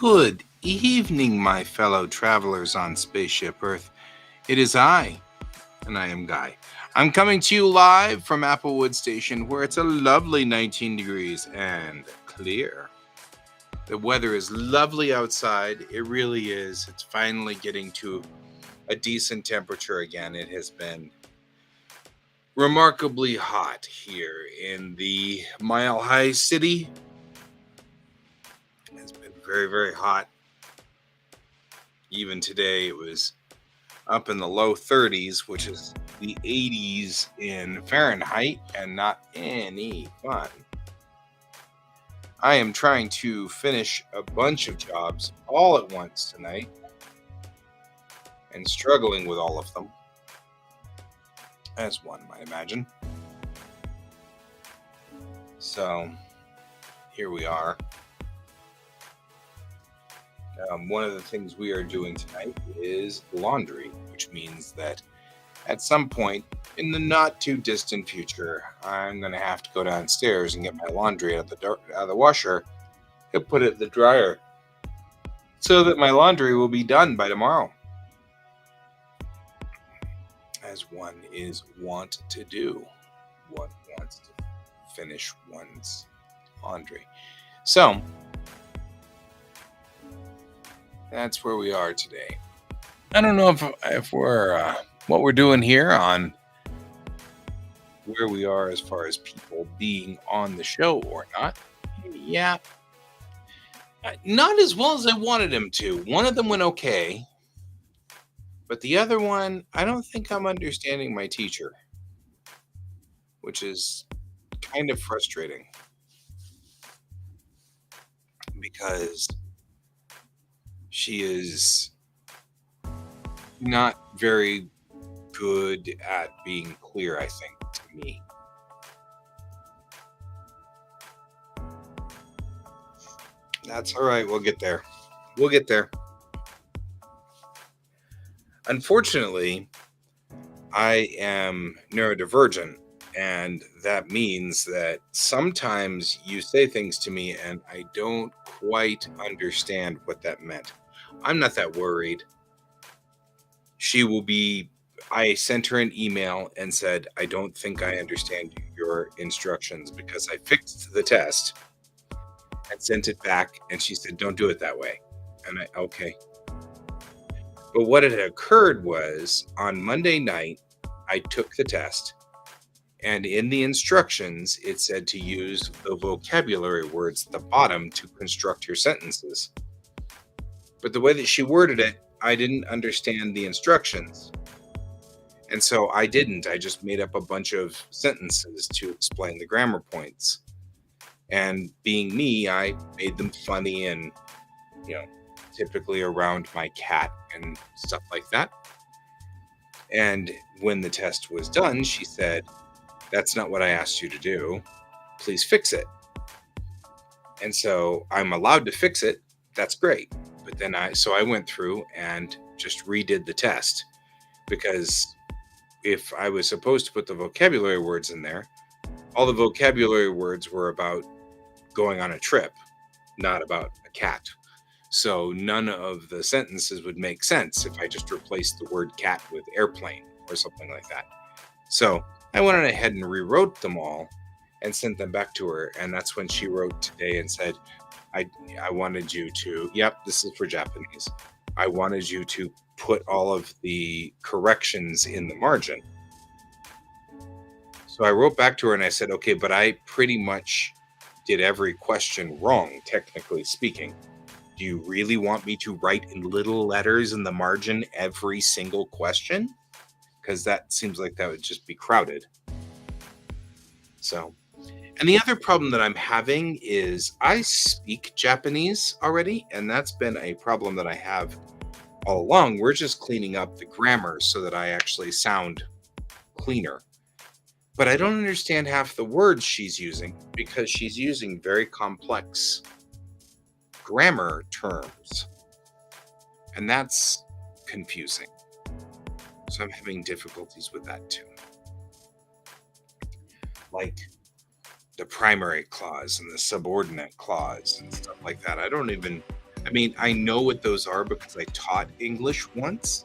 Good evening, my fellow travelers on Spaceship Earth. It is I, and I am Guy. I'm coming to you live from Applewood Station, where it's a lovely 19 degrees and clear. The weather is lovely outside. It really is. It's finally getting to a decent temperature again. It has been remarkably hot here in the Mile High City. It's been very, very hot. Even today, it was up in the low 30s, which is the 80s in Fahrenheit, and not any fun. I am trying to finish a bunch of jobs all at once tonight and struggling with all of them, as one might imagine. So here we are. One of the things we are doing tonight is laundry, which means that at some point in the not too distant future, I'm going to have to go downstairs and get my laundry out of the washer and put it in the dryer so that my laundry will be done by tomorrow, as one is wont to do. One wants to finish one's laundry. So that's where we are today. I don't know if we're what we're doing here on where we are as far as people being on the show or not. Yeah, not as well as I wanted him to. One of them went okay, but the other one, I don't think I'm understanding my teacher, which is kind of frustrating because she is not very good at being clear, I think, to me. That's all right. We'll get there. We'll get there. Unfortunately, I am neurodivergent, and that means that sometimes you say things to me and I don't quite understand what that meant. I'm not that worried. I sent her an email and said, I don't think I understand your instructions because I fixed the test and sent it back. And she said, don't do it that way. And okay. But what had occurred was on Monday night, I took the test. And in the instructions, it said to use the vocabulary words at the bottom to construct your sentences. But the way that she worded it, I didn't understand the instructions. And so I didn't. I just made up a bunch of sentences to explain the grammar points. And being me, I made them funny and, typically around my cat and stuff like that. And when the test was done, she said, that's not what I asked you to do. Please fix it. And so I'm allowed to fix it. That's great. But then I went through and just redid the test, because if I was supposed to put the vocabulary words in there, all the vocabulary words were about going on a trip, not about a cat. So none of the sentences would make sense if I just replaced the word cat with airplane or something like that. So I went on ahead and rewrote them all and sent them back to her. And that's when she wrote today and said, I wanted you to, this is for Japanese. I wanted you to put all of the corrections in the margin. So I wrote back to her and I said, okay, but I pretty much did every question wrong, technically speaking. Do you really want me to write in little letters in the margin every single question? Because that seems like that would just be crowded. So, and the other problem that I'm having is I speak Japanese already, and that's been a problem that I have all along. We're just cleaning up the grammar so that I actually sound cleaner. But I don't understand half the words she's using because she's using very complex grammar terms. And that's confusing. So I'm having difficulties with that too. Like the primary clause and the subordinate clause and stuff like that. I don't even I mean, I know what those are because I taught English once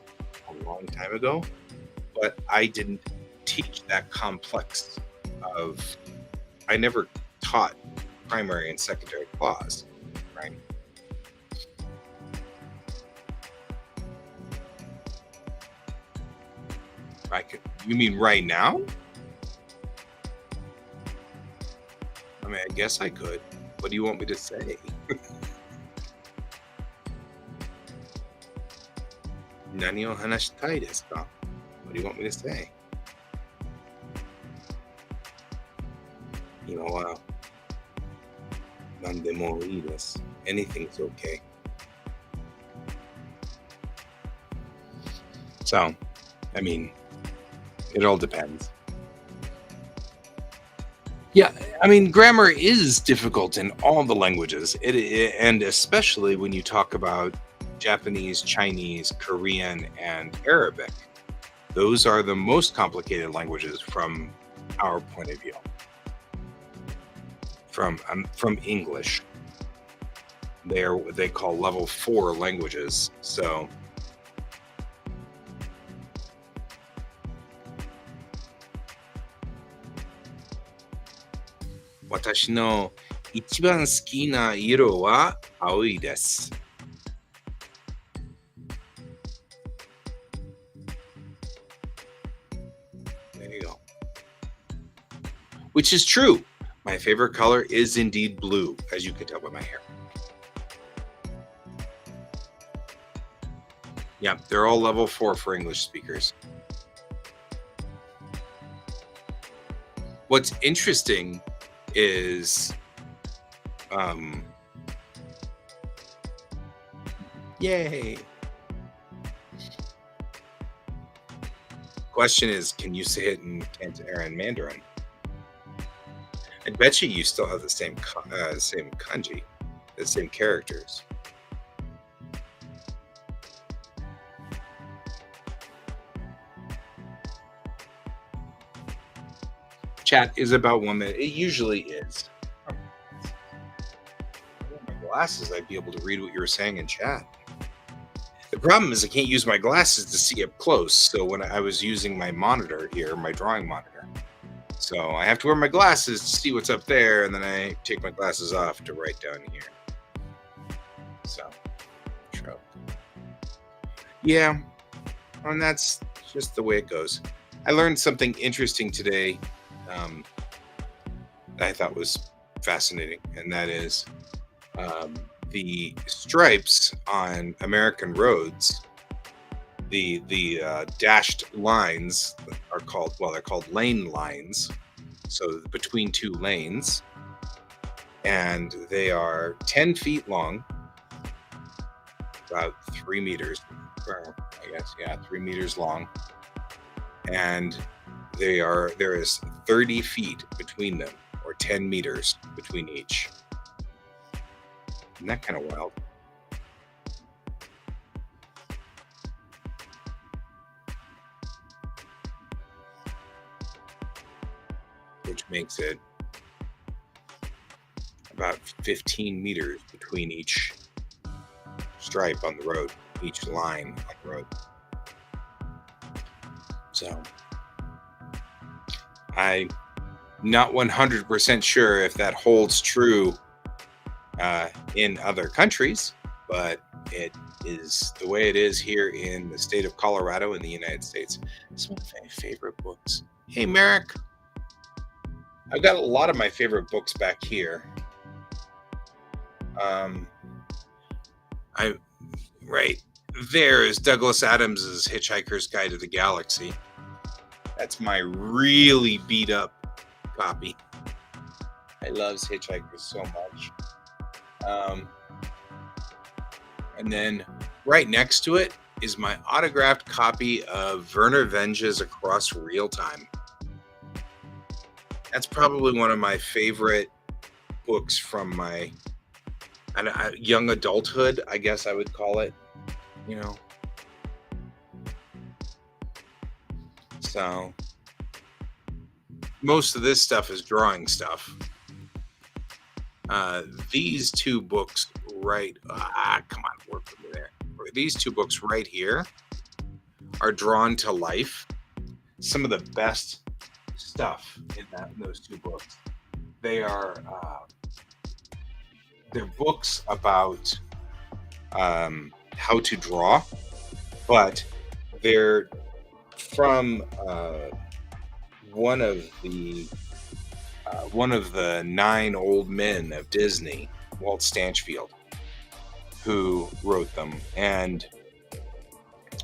a long time ago, but I didn't teach that complex of. I never taught primary and secondary clause, right? I could. You mean right now? I mean, I guess I could. What do you want me to say? 何を話したいですか? What do you want me to say? 今は何でもいいです. Anything's okay. So, I mean, it all depends. Yeah, I mean, grammar is difficult in all the languages, and especially when you talk about Japanese, Chinese, Korean, and Arabic. Those are the most complicated languages from our point of view. From English, they're what they call level 4 languages. So. Watashi no ichiban suki na iro wa aoi desu. There you go. Which is true. My favorite color is indeed blue, as you can tell by my hair. Yeah, they're all level 4 for English speakers. What's interesting is yay. Question is, can you say it in Cantonese Mandarin? I bet you still have the same kanji, the same characters. Chat is about 1 minute. It usually is. With my glasses, I'd be able to read what you were saying in chat. The problem is I can't use my glasses to see up close. So when I was using my monitor here, my drawing monitor, so I have to wear my glasses to see what's up there, and then I take my glasses off to write down here. So, true. Yeah, and that's just the way it goes. I learned something interesting today that I thought was fascinating, and that is the stripes on American roads. The dashed lines are called, well, they're called lane lines. So between 2 lanes, and they are 10 feet long, about 3 meters, or I guess, yeah, 3 meters long, and there is 30 feet between them, or 10 meters between each. Isn't that kind of wild? Which makes it about 15 meters between each stripe on the road, each line on the road. So I'm not 100% sure if that holds true in other countries, but it is the way it is here in the state of Colorado in the United States. It's one of my favorite books. Hey, Merrick. I've got a lot of my favorite books back here. Right there is Douglas Adams's Hitchhiker's Guide to the Galaxy. That's my really beat up copy. I love Hitchhikers so much. And then right next to it is my autographed copy of Werner Venge's Across Real Time. That's probably one of my favorite books from my young adulthood, I guess I would call it, you know. So most of this stuff is drawing stuff. These 2 books right. Come on, work with me there. These two books right here are drawn to life. Some of the best stuff in those two books. They are they're books about how to draw, but they're from one of the one of the nine old men of Disney, Walt Stanchfield, who wrote them. And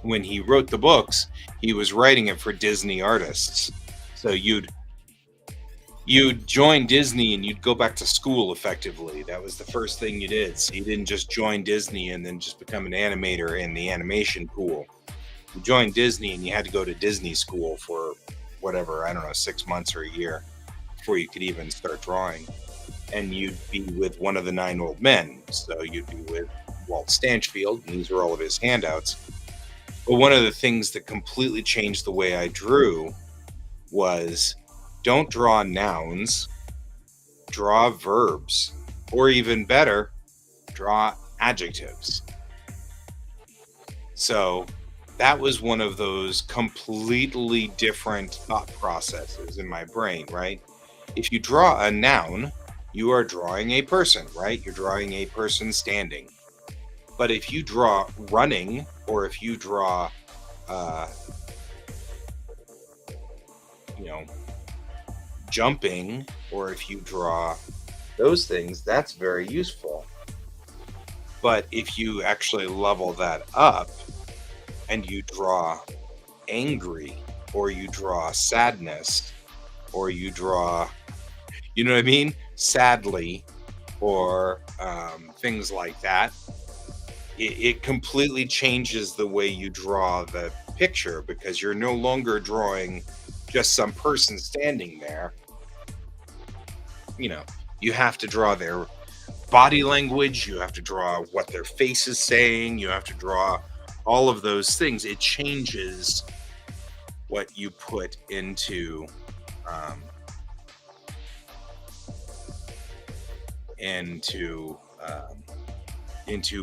when he wrote the books, he was writing it for Disney artists. So you'd join Disney and you'd go back to school effectively. That was the first thing you did. So you didn't just join Disney and then just become an animator in the animation pool. You joined Disney and you had to go to Disney school for whatever, I don't know, 6 months or a year before you could even start drawing. And you'd be with one of the nine old men. So you'd be with Walt Stanchfield, and these were all of his handouts. But one of the things that completely changed the way I drew was don't draw nouns, draw verbs, or even better, draw adjectives. So that was one of those completely different thought processes in my brain, right? If you draw a noun, you are drawing a person, right? You're drawing a person standing. But if you draw running, or if you draw, jumping, or if you draw those things, that's very useful. But if you actually level that up and you draw angry, or you draw sadness, or you draw, you know what I mean? Sadly, or things like that, it completely changes the way you draw the picture, because you're no longer drawing just some person standing there. You have to draw their body language, you have to draw what their face is saying, you have to draw all of those things. It changes what you put into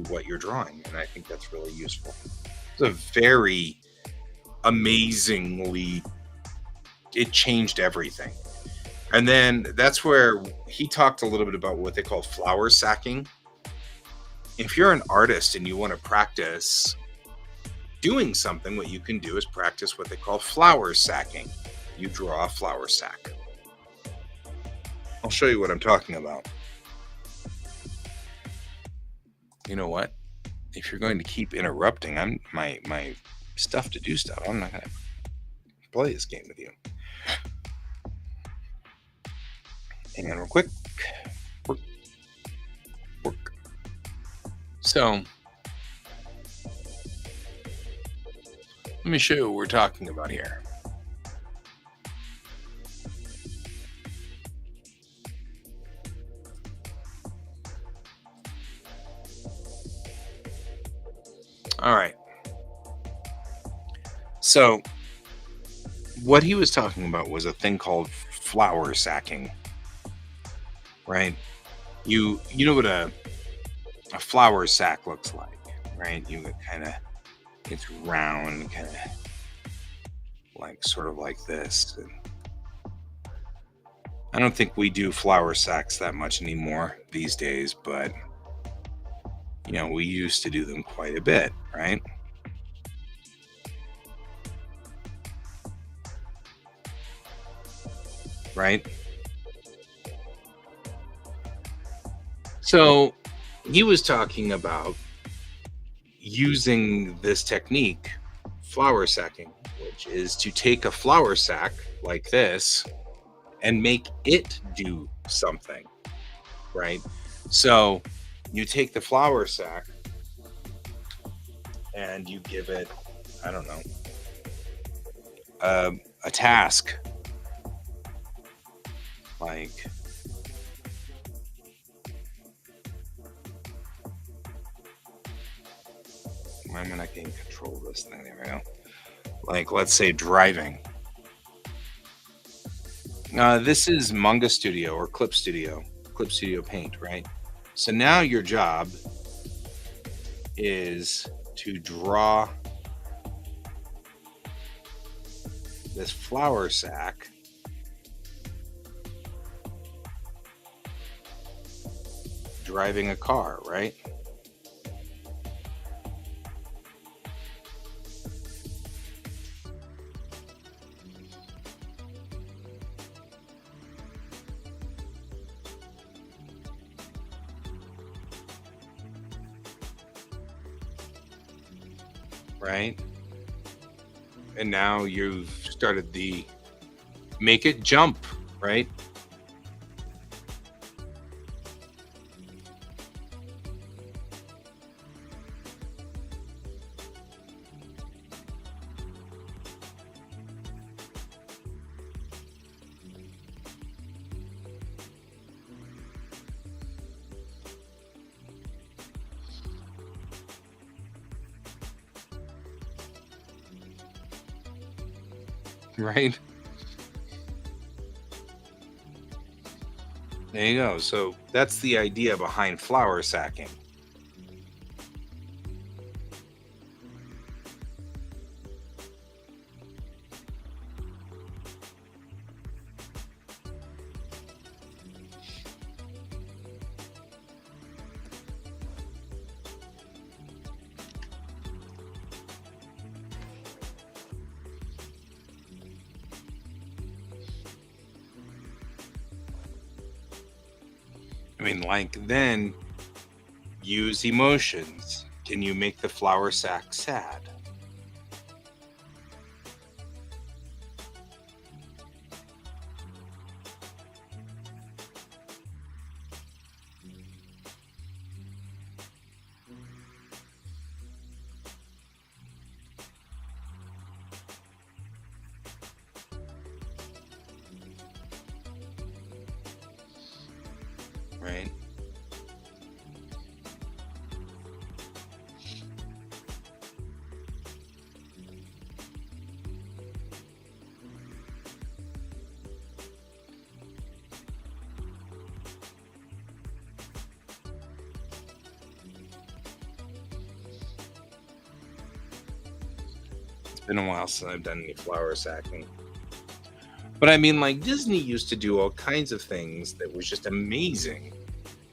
what you're drawing, and I think that's really useful. It's a very amazingly, it changed everything. And then that's where he talked a little bit about what they call flower sacking. If you're an artist and you want to practice doing something, what you can do is practice what they call flower sacking. You draw a flower sack. I'll show you what I'm talking about. You know what? If you're going to keep interrupting, my stuff to do stuff, I'm not going to play this game with you. Hang on real quick. Work. So, let me show you what we're talking about here. All right. So, what he was talking about was a thing called flower sacking, right? You know what a flower sack looks like, right? You it's round, kind of like sort of like this. And I don't think we do flower sacks that much anymore these days, but we used to do them quite a bit, right? Right? So he was talking about using this technique, flower sacking, which is to take a flower sack like this and make it do something, right? So you take the flower sack and you give it, I don't know, a task. Like, why am I not getting control of this thing? There we go. Like, let's say driving. This is Manga Studio or Clip Studio Paint, right? So now your job is to draw this flour sack driving a car, right? Right? And now you've started the make it jump, right? Right? There you go. So that's the idea behind flour sacking. I mean, like, then use emotions. Can you make the flour sack sad? Right? It's been a while since I've done any flour sacking. But I mean, like, Disney used to do all kinds of things that was just amazing.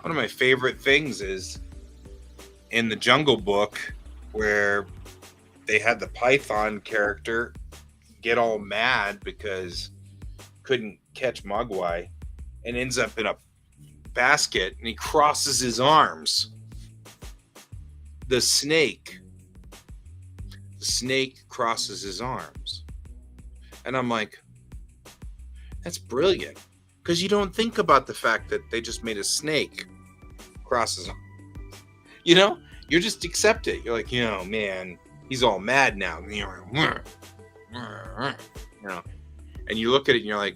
One of my favorite things is in the Jungle Book, where they had the Python character get all mad because couldn't catch Mogwai and ends up in a basket and he crosses his arms. The snake crosses his arms. And I'm like, that's brilliant. Because you don't think about the fact that they just made a snake cross his arms. You know? You just accept it. You're like, you know, man, he's all mad now. You know? And you look at it and you're like,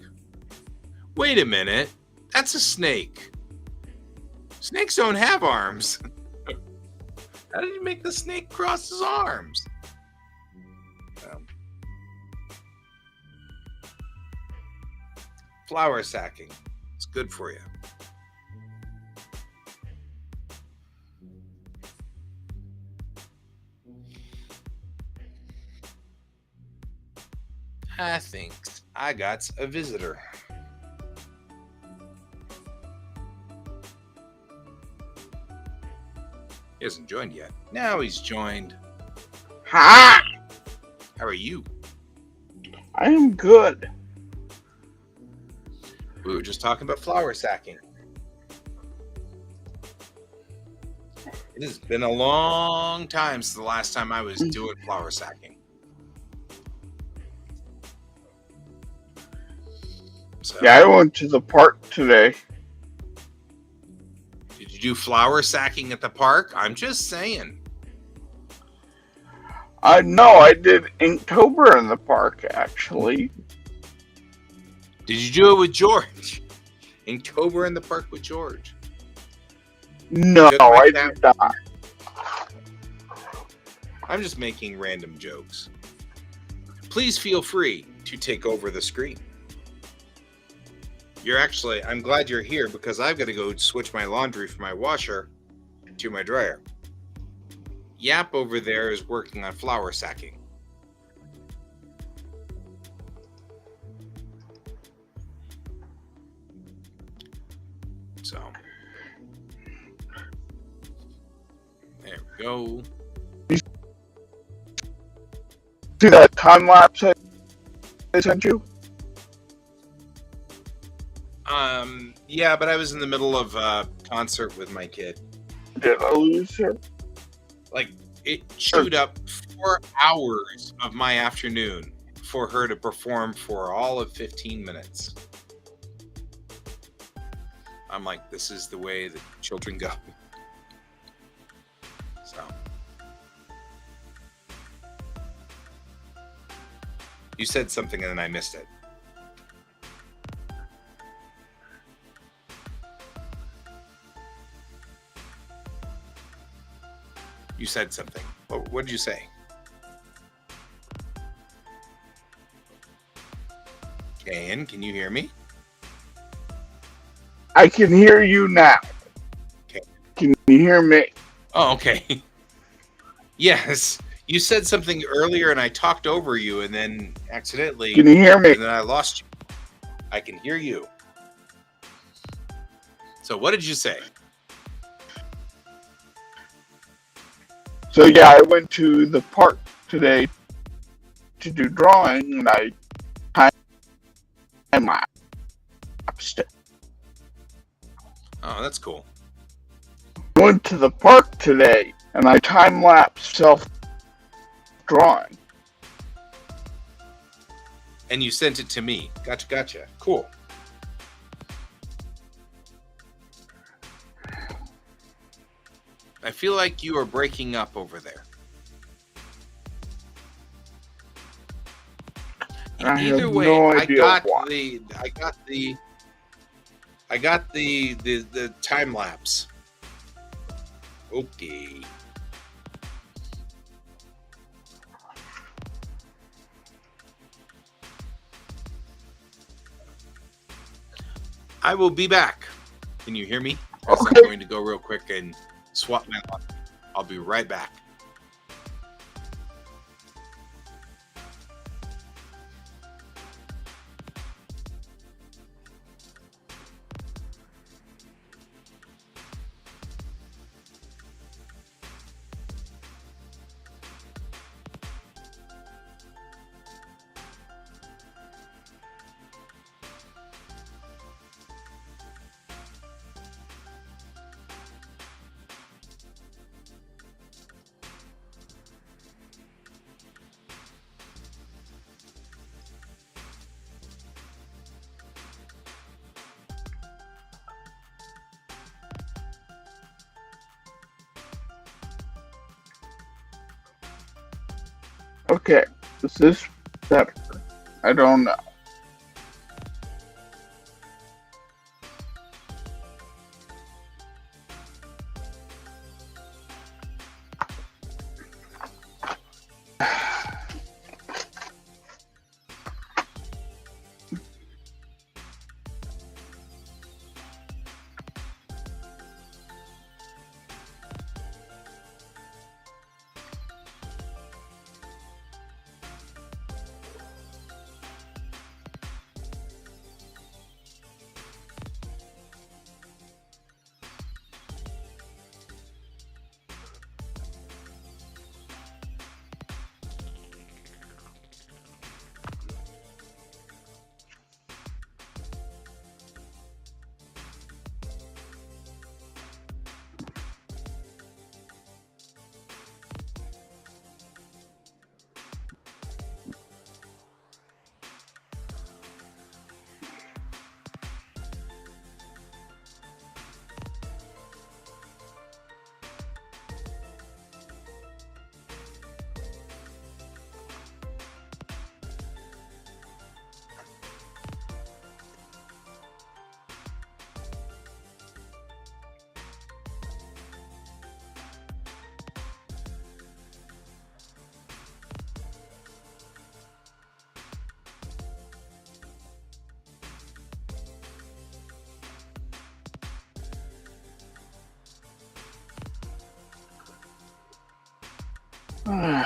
wait a minute. That's a snake. Snakes don't have arms. How did you make the snake cross his arms? Flour sacking. It's good for you. I think I got a visitor. He hasn't joined yet. Now he's joined. Hi, How are you? I am good. We were just talking about flour sacking. It has been a long time since the last time I was doing flour sacking. So, Yeah, I went to the park today. did you do flour sacking at the park? I'm just saying. No, I did Inktober in the park, actually. Did you do it with George? Inktober in the park with George. No, Took my I cat- did not. I'm just making random jokes. Please feel free to take over the screen. I'm glad you're here because I've got to go switch my laundry from my washer to my dryer. Yap over there is working on flour sacking. So there we go. See that time lapse I sent you? Yeah, but I was in the middle of a concert with my kid. Did I lose her? Like, it chewed up 4 hours of my afternoon for her to perform for all of 15 minutes. I'm like, this is the way that children go. So you said something and then I missed it. You said something. What did you say? Ken, can you hear me? I can hear you now. Okay. Can you hear me? Oh, okay. Yes. You said something earlier and I talked over you and then accidentally. Can you hear me? And then I lost you. I can hear you. So what did you say? So yeah, I went to the park today to do drawing, and I time lapsed it. Oh, that's cool. I went to the park today, and I time lapsed self drawing. And you sent it to me. Gotcha. Cool. I feel like you are breaking up over there. I Either have way, no I idea got why. the time lapse. Okay. I will be back. Can you hear me? Because Okay. I'm going to go real quick and swap my lock. I'll be right back. Okay, is this better? I don't know. No.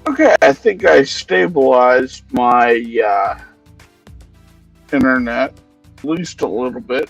Okay, I think I stabilized my internet, at least a little bit.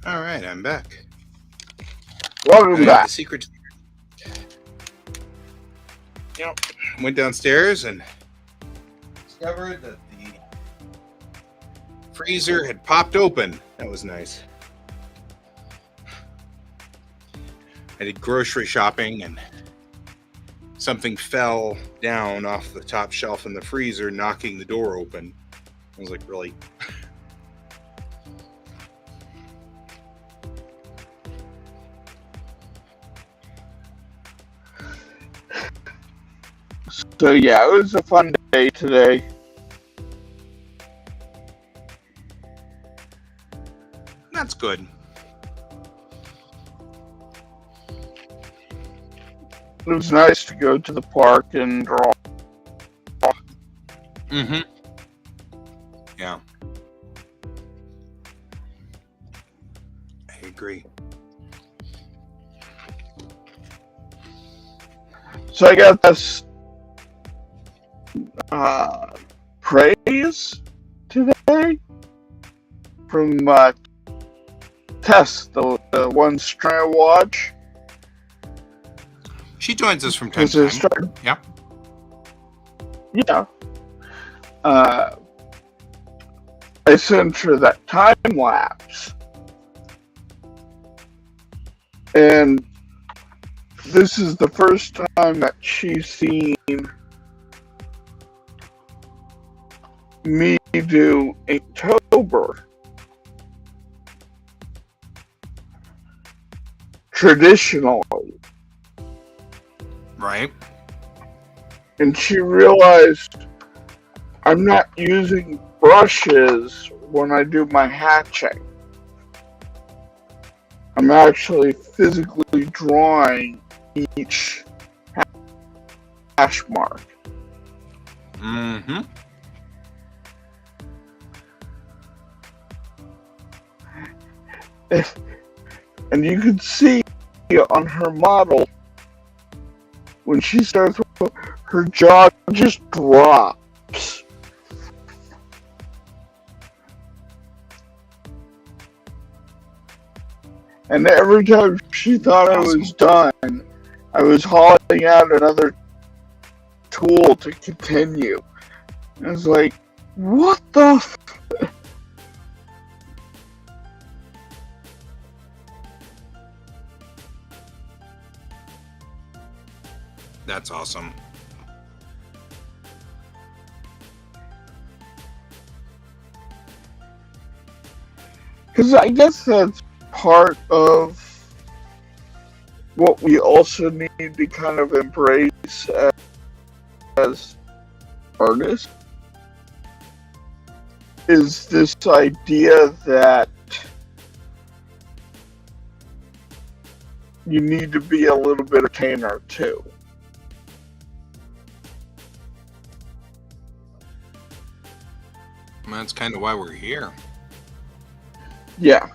All right, I'm back. Welcome back. The secret. Went downstairs and discovered that the freezer had popped open. That was nice. I did grocery shopping and something fell down off the top shelf in the freezer, knocking the door open. I was like, really? So yeah, it was a fun day today. That's good. It was nice to go to the park and draw. Mm-hmm. Yeah. I agree. So I got this praise today from Tess, the one Strand Watch. She joins us from time to time. Yeah. Yeah. I sent her that time lapse. And this is the first time that she's seen me do Inktober traditionally. Right? And she realized I'm not using brushes when I do my hatching. I'm actually physically drawing each hash mark. Mm-hmm. And you can see on her model, when she starts, her jaw just drops. And every time she thought I was done, I was hauling out another tool to continue. I was like, what the f-? That's awesome. Because I guess that's part of what we also need to kind of embrace as artists, is this idea that you need to be a little bit of entertainer too. And that's kind of why we're here. Yeah.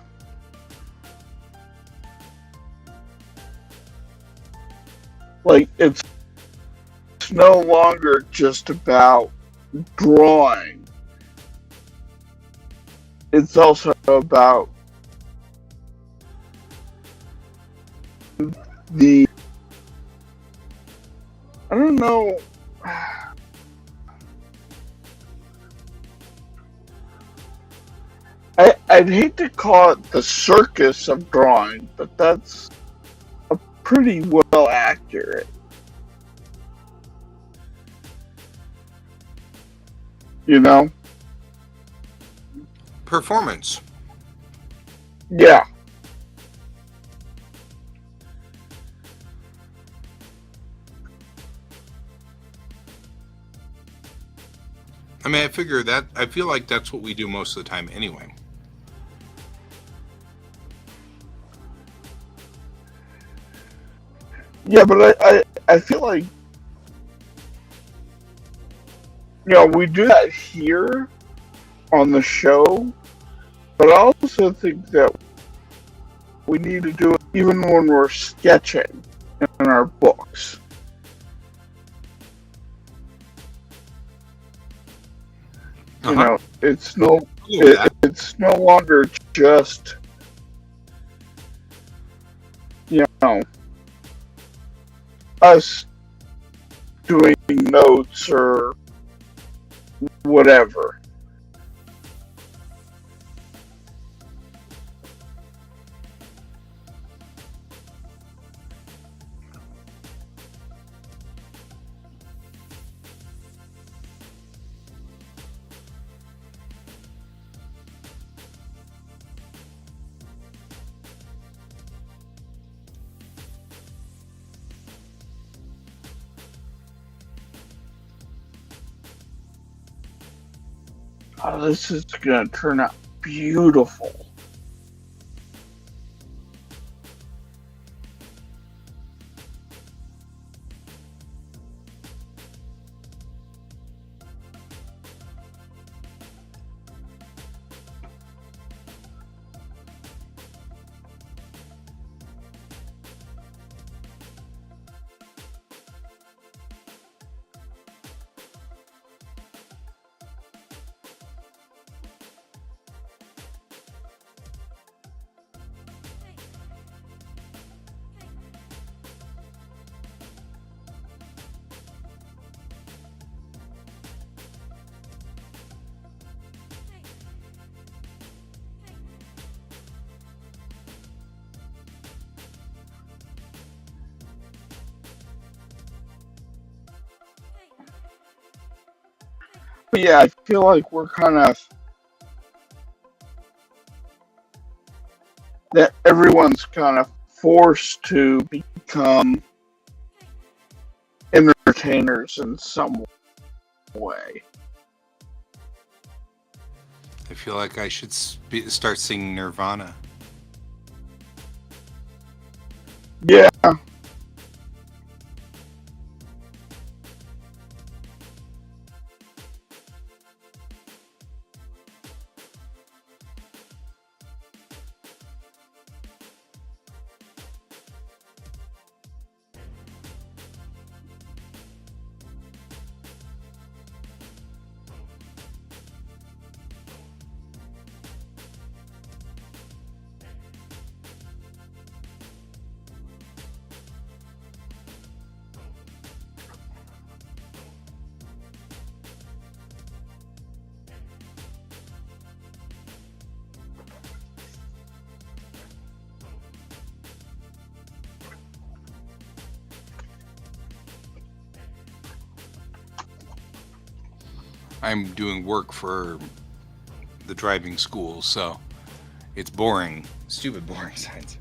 Like, it's no longer just about drawing. It's also about the, I don't know, I'd hate to call it the circus of drawing, but that's pretty well accurate. You know? Performance. Yeah. I mean, I feel like that's what we do most of the time anyway. Yeah, but I feel like, we do that here on the show, but I also think that we need to do it even when we're sketching in our books. You know, it's no longer just, us doing notes or whatever. Oh, this is gonna turn out beautiful. But yeah, I feel like we're kind of that everyone's kind of forced to become entertainers in some way. I feel like I should start singing Nirvana. Yeah. I'm doing work for the driving school, so it's boring. Stupid boring signs.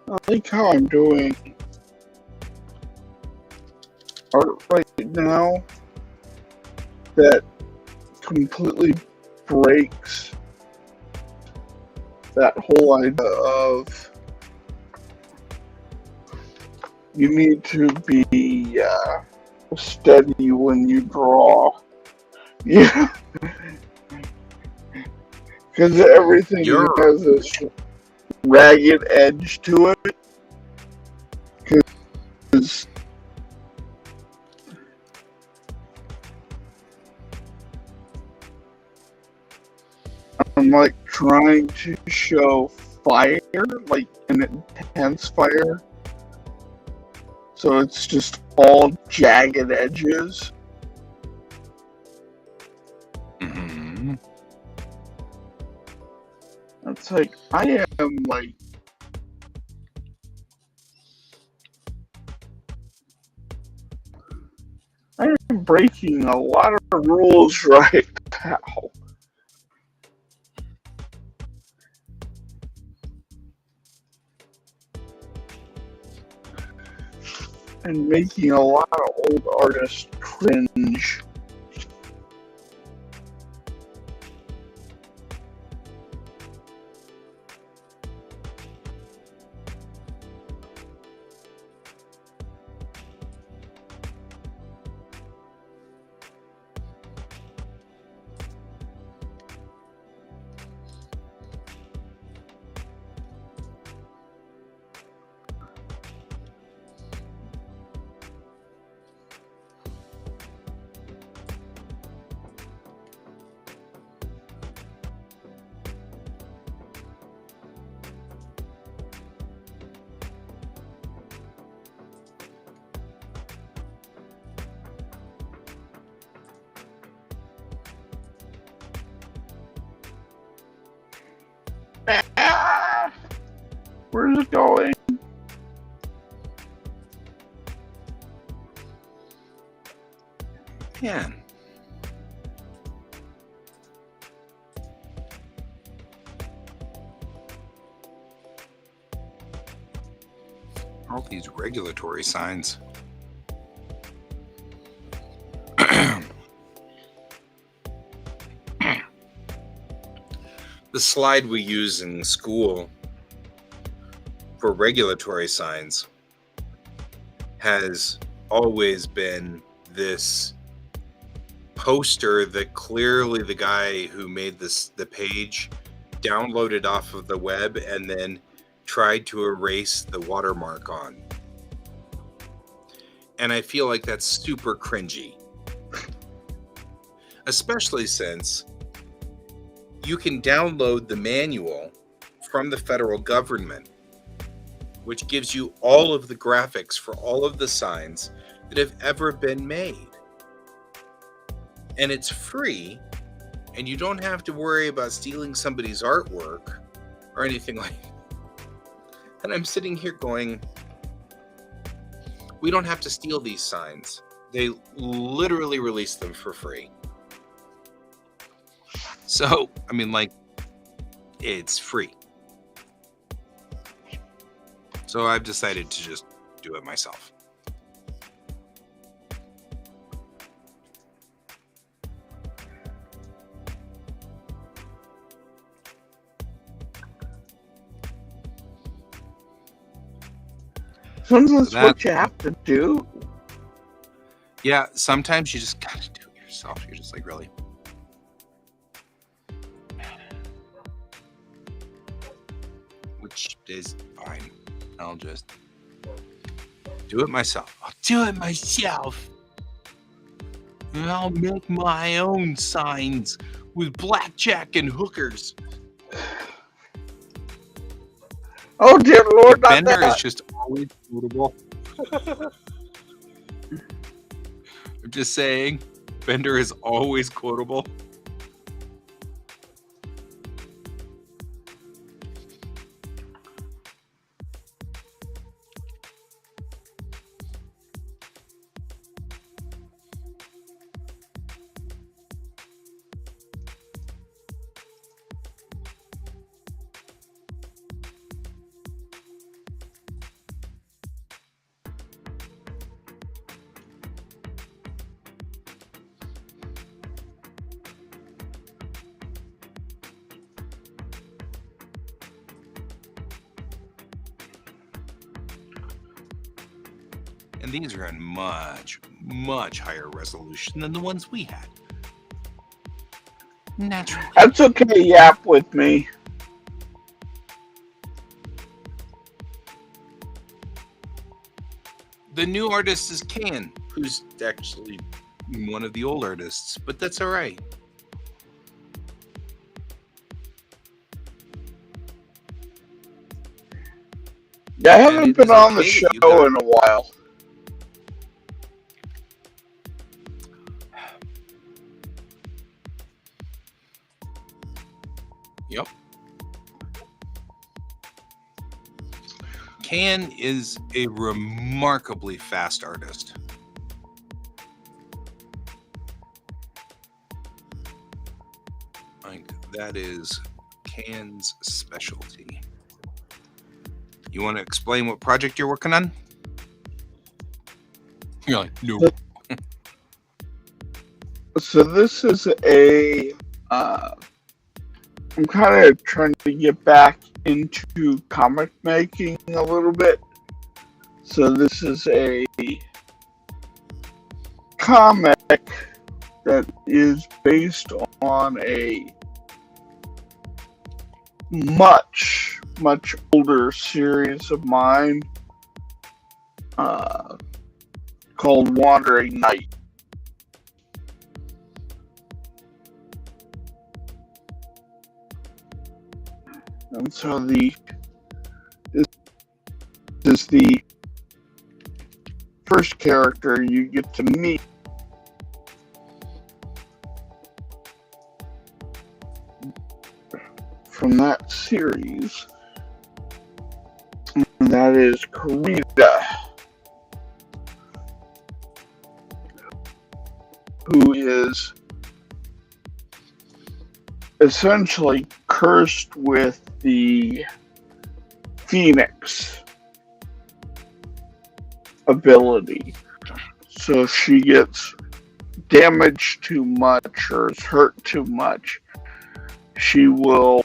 I like how I'm doing art right now that completely breaks that whole idea of you need to be steady when you draw. Yeah, because everything has this ragged edge to it. Because I'm like trying to show fire, like an intense fire. So it's just all jagged edges. Mm-hmm. It's like I am like I am breaking a lot of rules right now. And making a lot of old artists cringe. Ah, where's it going? Yeah. All these regulatory signs. The slide we use in school for regulatory signs has always been this poster that clearly the guy who made the page downloaded off of the web and then tried to erase the watermark on. And I feel like that's super cringy. Especially since you can download the manual from the federal government, which gives you all of the graphics for all of the signs that have ever been made. And it's free, and you don't have to worry about stealing somebody's artwork or anything like that. And I'm sitting here going, we don't have to steal these signs. They literally release them for free. So, I mean, like, it's free. So I've decided to just do it myself. Sometimes that's what you have to do. Yeah, sometimes you just gotta do it yourself. You're just like, really? Which is fine. I'll just do it myself. I'll do it myself. And I'll make my own signs with blackjack and hookers. Oh dear Lord, not Bender that. is just always quotable. I'm just saying, Bender is always quotable. And these are in much, much higher resolution than the ones we had. Naturally. That's okay, yap with me. The new artist is Can, who's actually one of the old artists, but that's all right. Yeah, I haven't been on the show in a while. Yep. Can is a remarkably fast artist. Like, that is Can's specialty. You want to explain what project you're working on? You're like, no. So this is a... I'm kind of trying to get back into comic making a little bit. So this is a comic that is based on a much older series of mine called Wandering Night. And so this is the first character you get to meet. From that series. And that is Karita, who is essentially cursed with the Phoenix ability. So she gets damaged too much or is hurt too much, she will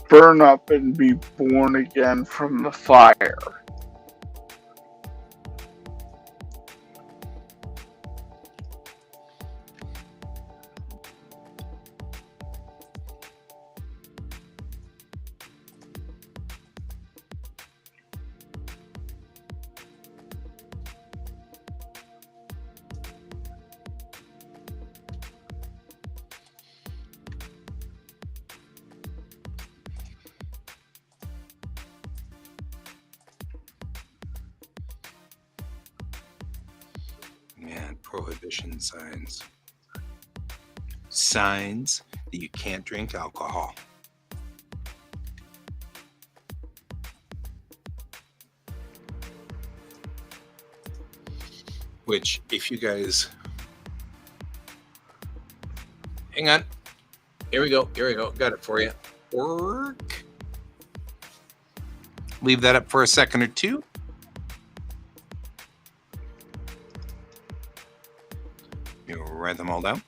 burn up and be born again from the fire. Man, prohibition signs. Signs that you can't drink alcohol. Which, if you guys... Hang on. Here we go. Got it for you. Work. Leave that up for a second or two. You write them all down.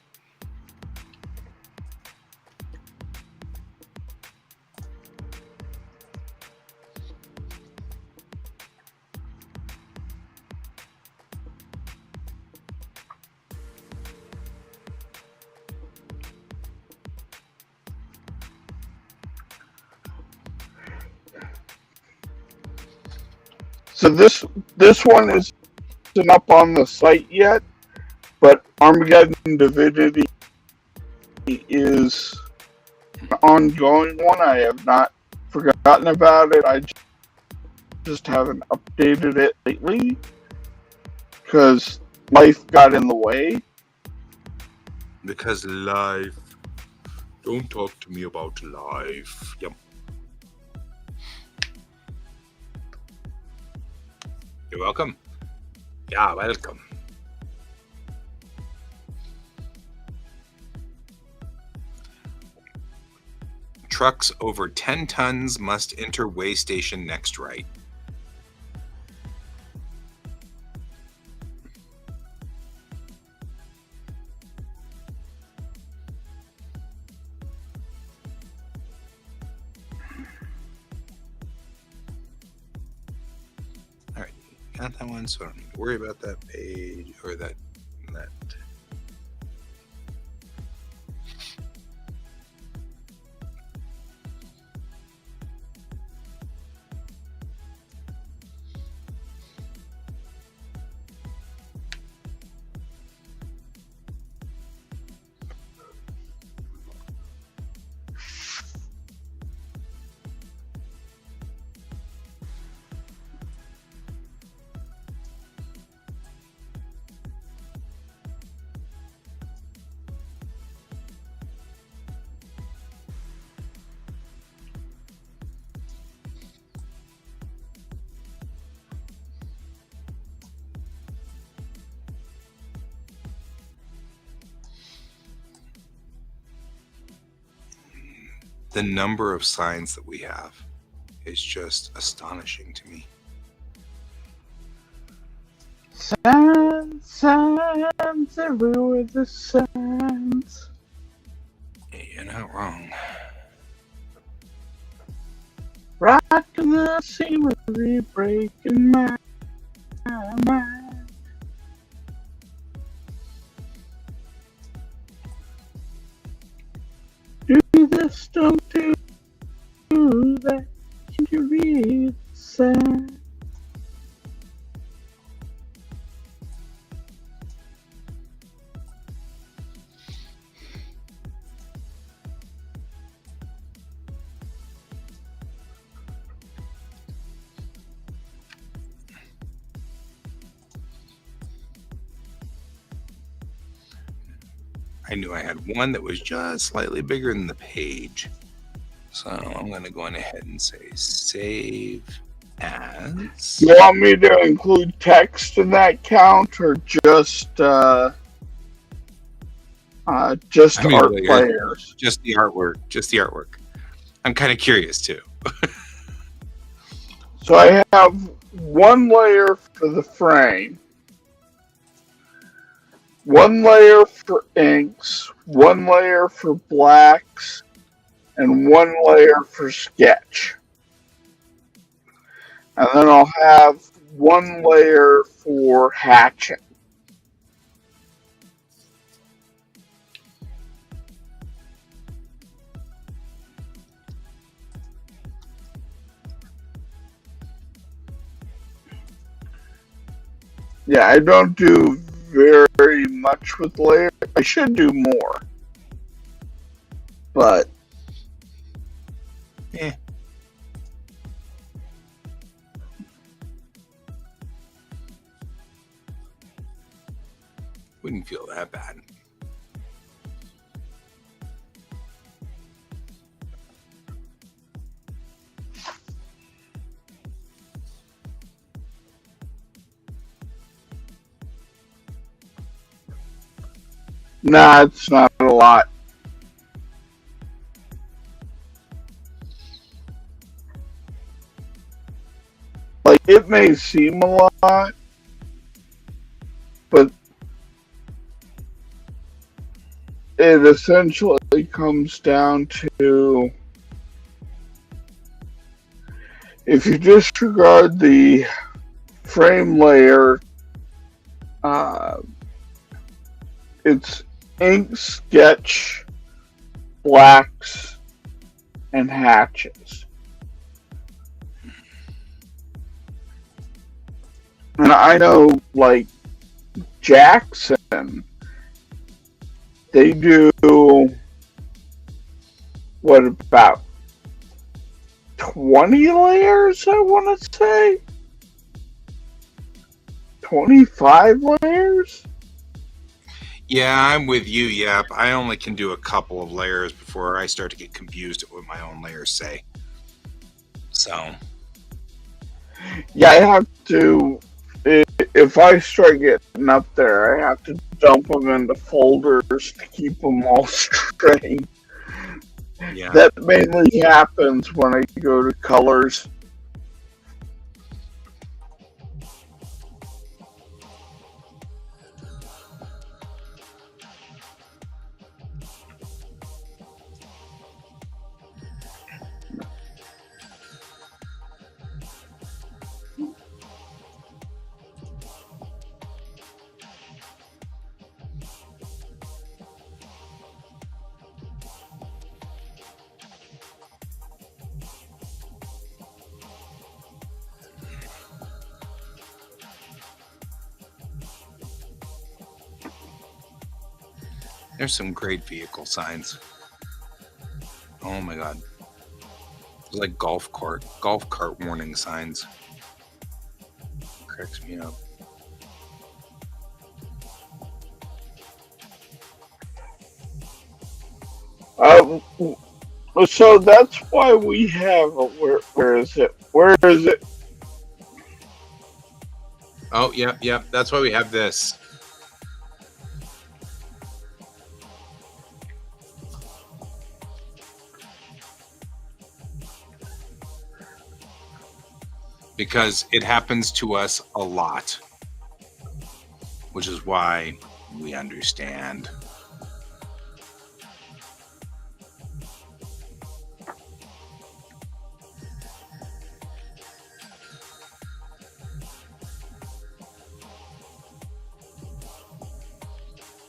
So this one isn't up on the site yet, but Armageddon Divinity is an ongoing one. I have not forgotten about it. I just haven't updated it lately because life got in the way. Because life. Don't talk to me about life. Yep. You're welcome. Yeah, welcome. Trucks over 10 tons must enter way station next right. All right, got that one, so I don't need to worry about that page or that. The number of signs that we have is just astonishing to me. Signs, signs, everywhere the signs. You're not wrong. Rocking the scenery, breaking my mind. Do this, don't do that. Can you read the sign? I knew I had one that was just slightly bigger than the page. So I'm going to go on ahead and say save as. You want me to include text in that count or just art players? Just the artwork. I'm kind of curious too. So I have one layer for the frame. one layer for inks, one layer for blacks, and one layer for sketch. And then I'll have one layer for hatching. Yeah, I don't do very much with layers. I should do more. But Eh. Wouldn't feel that bad. nah, it's not a lot. Like, it may seem a lot, but it essentially comes down to, if you disregard the frame layer, it's ink, sketch, blacks, and hatches. And I know, like, Jackson, they do, what, about 20 layers, I want to say? 25 layers? Yeah, I'm with you, Yep. I only can do a couple of layers before I start to get confused at what my own layers say. So, Yeah, I have to, if I start getting up there, I have to dump them into folders to keep them all straight. yeah. That mainly happens when I go to colors. There's some great vehicle signs. Oh my god. It's like golf cart warning signs. Cracks me up. So that's why we have a, where is it? Where is it? Oh, yep. That's why we have this. Because it happens to us a lot, which is why we understand.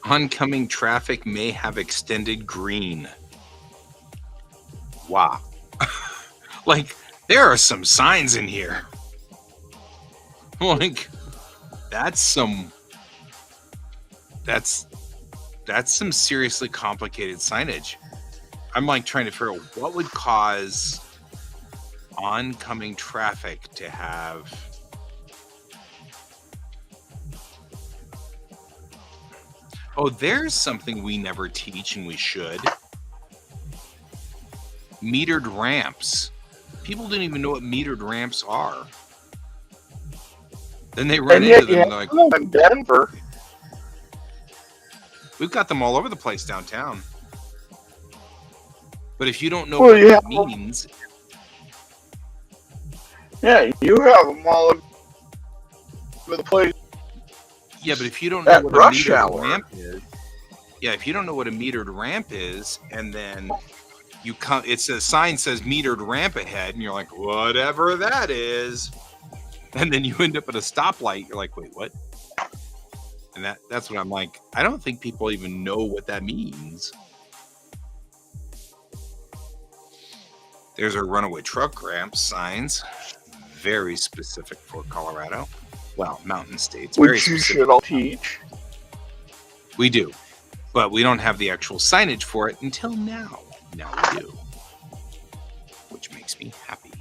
Oncoming traffic may have extended green. Wow. Like, there are some signs in here. Like, that's some seriously complicated signage. I'm like trying to figure out what would cause oncoming traffic to have Oh, there's something we never teach and we should. Metered ramps. People don't even know what metered ramps are. Then they run And yet into you them have and they're them in Denver. we've got them all over the place downtown. But if you don't know Well, what you it have means, Yeah, you have them all over the place Yeah, but if you don't know at what a rush metered hour. ramp is, if you don't know what a metered ramp is, and then you come, it's a sign says metered ramp ahead, and you're like, whatever that is, and then you end up at a stoplight. You're like, wait, what? And that's what I'm like. I don't think people even know what that means. There's our runaway truck ramp signs, very specific for Colorado. Well, mountain states, very Which you specific. should all teach. We do, but we don't have the actual signage for it until now. Now we do, which makes me happy.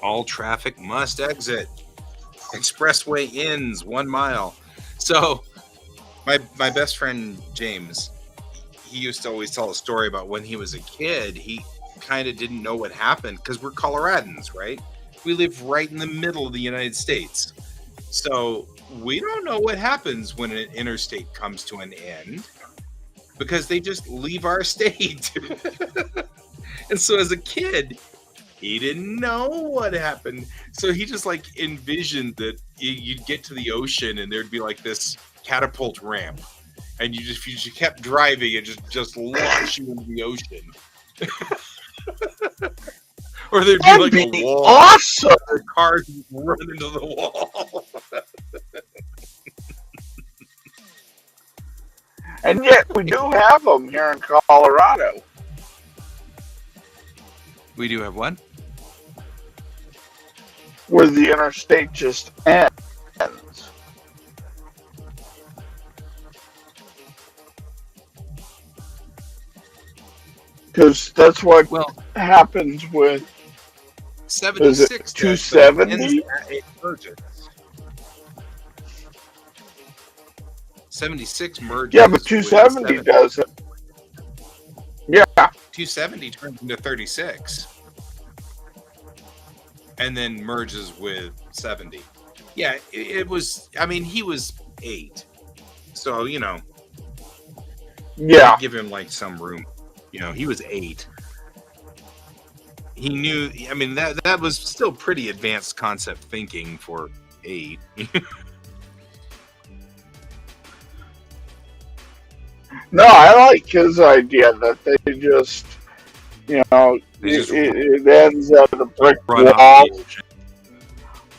All traffic must exit. Expressway ends 1 mile. So my best friend James, he used to always tell a story about when he was a kid. He kind of didn't know what happened because we're Coloradans, right? We live right in the middle of the United States. So we don't know what happens when an interstate comes to an end because they just leave our state. And so as a kid, he didn't know what happened. So he just like envisioned that you'd get to the ocean and there'd be like this catapult ramp. And you just kept driving and just launch you into the ocean. Or there'd be like a wall. Awesome. Where cars would run into the wall. And yet we do have them here in Colorado. We do have one? Where the interstate just ends. Because that's what happens with 76. 270? 76 merges. Yeah, but 270 does it. Yeah. 270 turns into 36. And then merges with 70. Yeah, it was, I mean, he was 8. So, you know. Yeah. Give him like some room. You know, he was 8. He knew, I mean, that was still pretty advanced concept thinking for 8. No, I like his idea that they just, you know, it ends at a brick wall,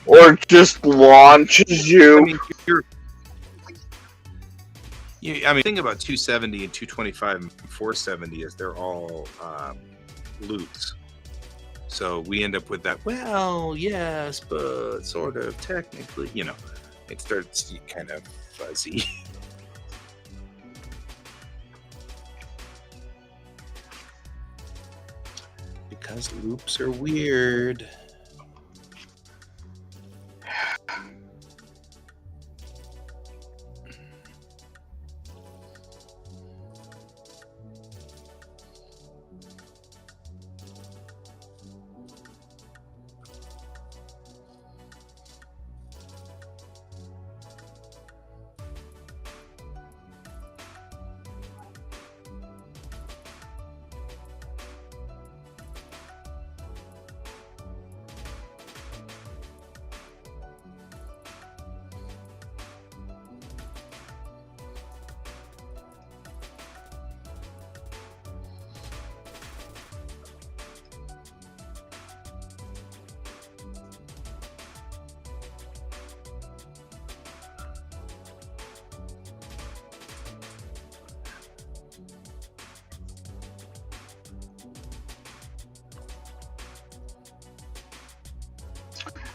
or it just launches you. I mean, the thing about 270 and 225 and 470 is they're all loops. So we end up with that, well, yes, but sort of technically, you know, it starts kind of fuzzy. Because loops are weird.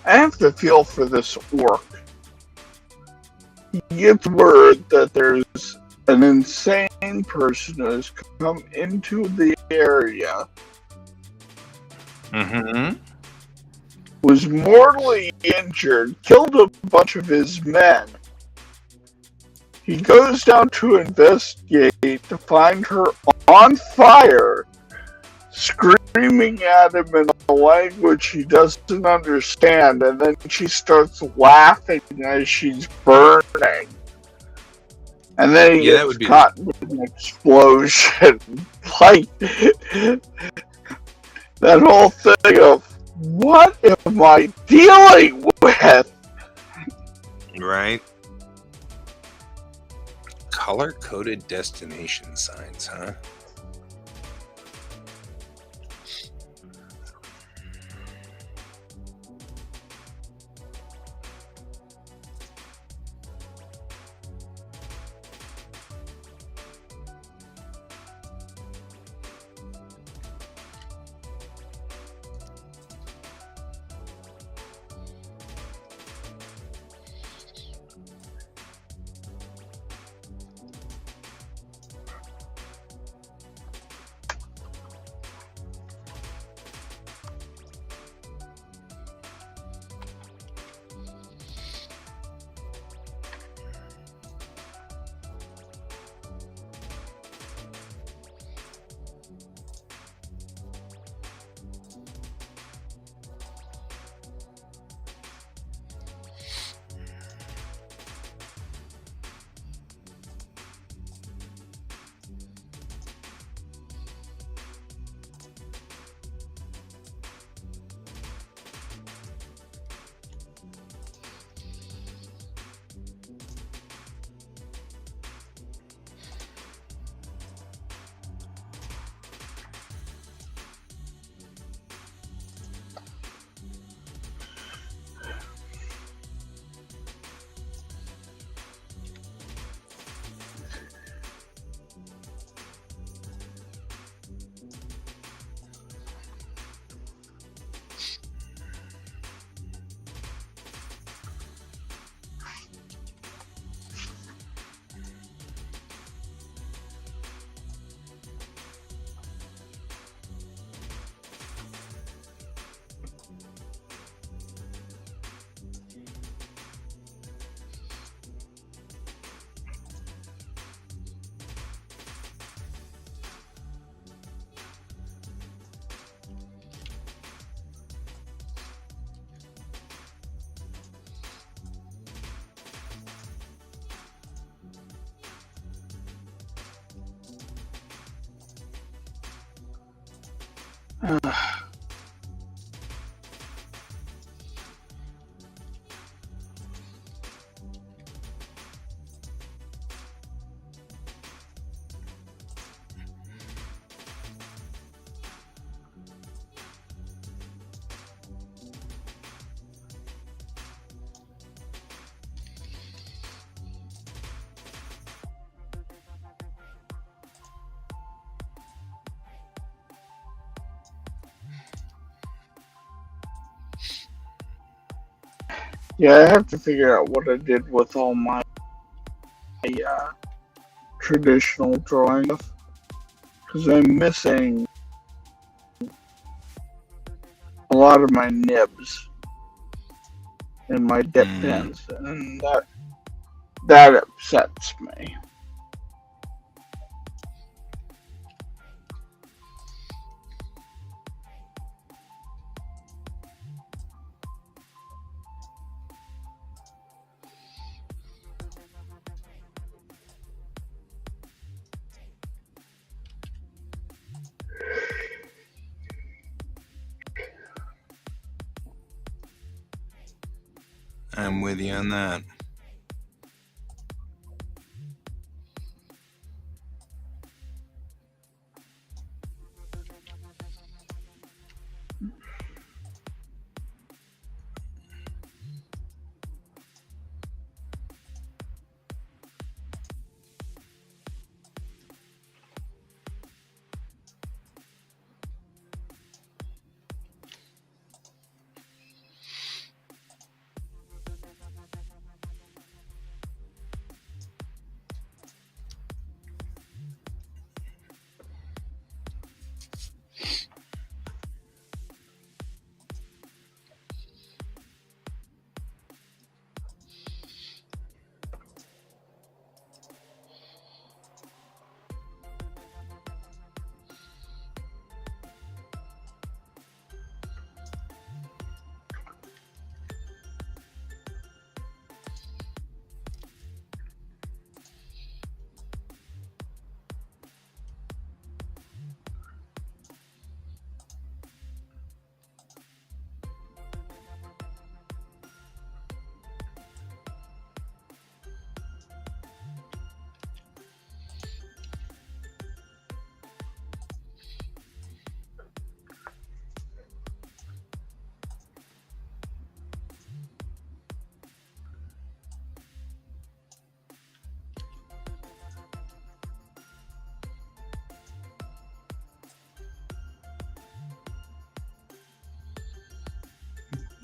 I have to feel for this orc. He gets word that there's an insane person who has come into the area. Mm-hmm. Was mortally injured, killed a bunch of his men. He goes down to investigate to find her on fire, screaming at him in a language he doesn't understand, and then she starts laughing as she's burning. And then he gets caught with an explosion. Like, that whole thing of what am I dealing with? Right? Color-coded destination signs, huh? Yeah, I have to figure out what I did with all my traditional drawing because I'm missing a lot of my nibs and my dip pins, and that upsets me. I'm with you on that.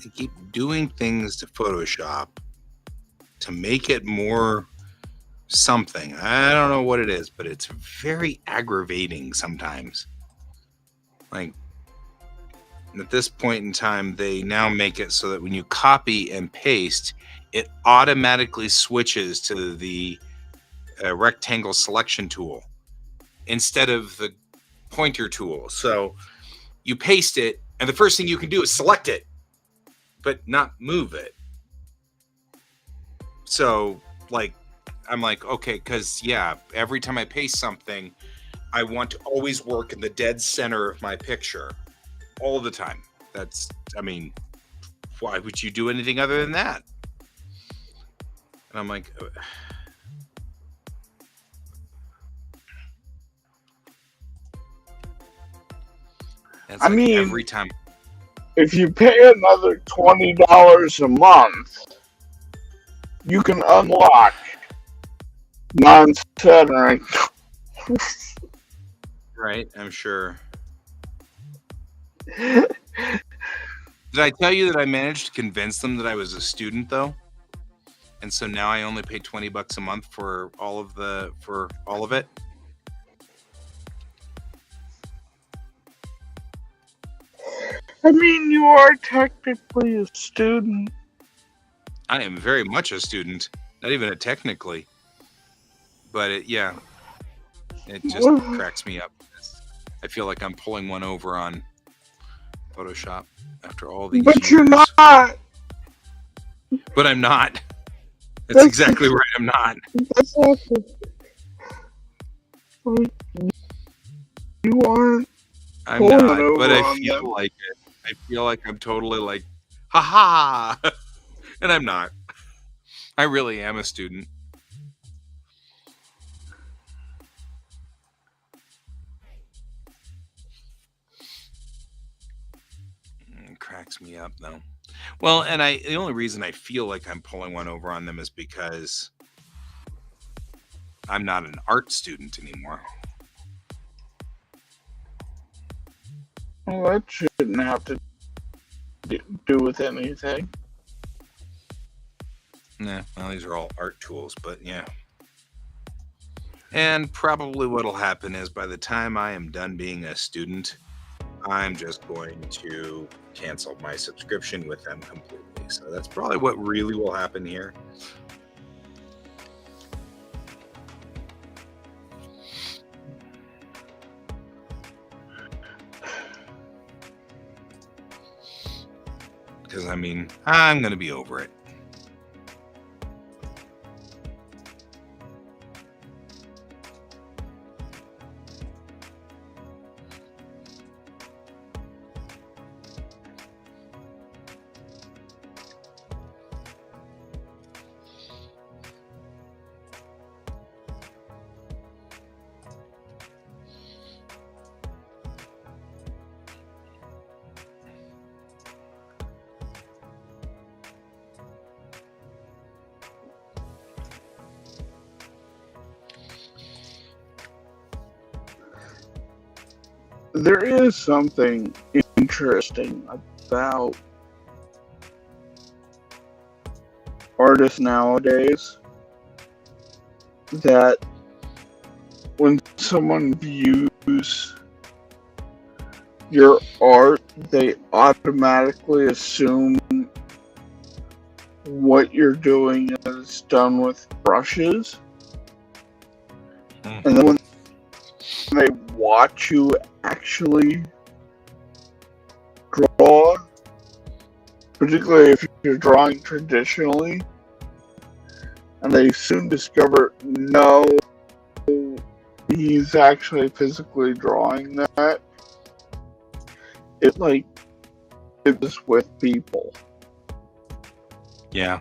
they keep doing things to Photoshop to make it more something. I don't know what it is, but it's very aggravating sometimes. Like, at this point in time, they now make it so that when you copy and paste, it automatically switches to the rectangle selection tool instead of the pointer tool. So you paste it, and the first thing you can do is select it, but not move it. So, like, I'm like, okay, because yeah, every time I paste something, I want to always work in the dead center of my picture all the time. That's, I mean, why would you do anything other than that? And I'm like, that's I like mean, every time. if you pay another $20 a month, you can unlock non-centering. Right, I'm sure. Did I tell you that I managed to convince them that I was a student, though? And so now I only pay $20 a month for all of it. I mean, you are technically a student. I am very much a student, not even a technically. But it just cracks me up. I feel like I'm pulling one over on Photoshop after all these But years. you're not. But I'm not. That's exactly right. I'm not. That's awesome. You aren't. I'm not. But I feel like it. I feel like I'm totally like, ha ha, and I'm not. I really am a student. It cracks me up though. Well, and the only reason I feel like I'm pulling one over on them is because I'm not an art student anymore. Well, that shouldn't have to do with anything. Nah, well, these are all art tools, but yeah. And probably what'll happen is by the time I am done being a student, I'm just going to cancel my subscription with them completely. So that's probably what really will happen here. Because, I mean, I'm going to be over it. There is something interesting about artists nowadays that when someone views your art, they automatically assume what you're doing is done with brushes. And then when they watch you actually draw, particularly if you're drawing traditionally, and they soon discover, no, he's actually physically drawing that, it like is with people. Yeah.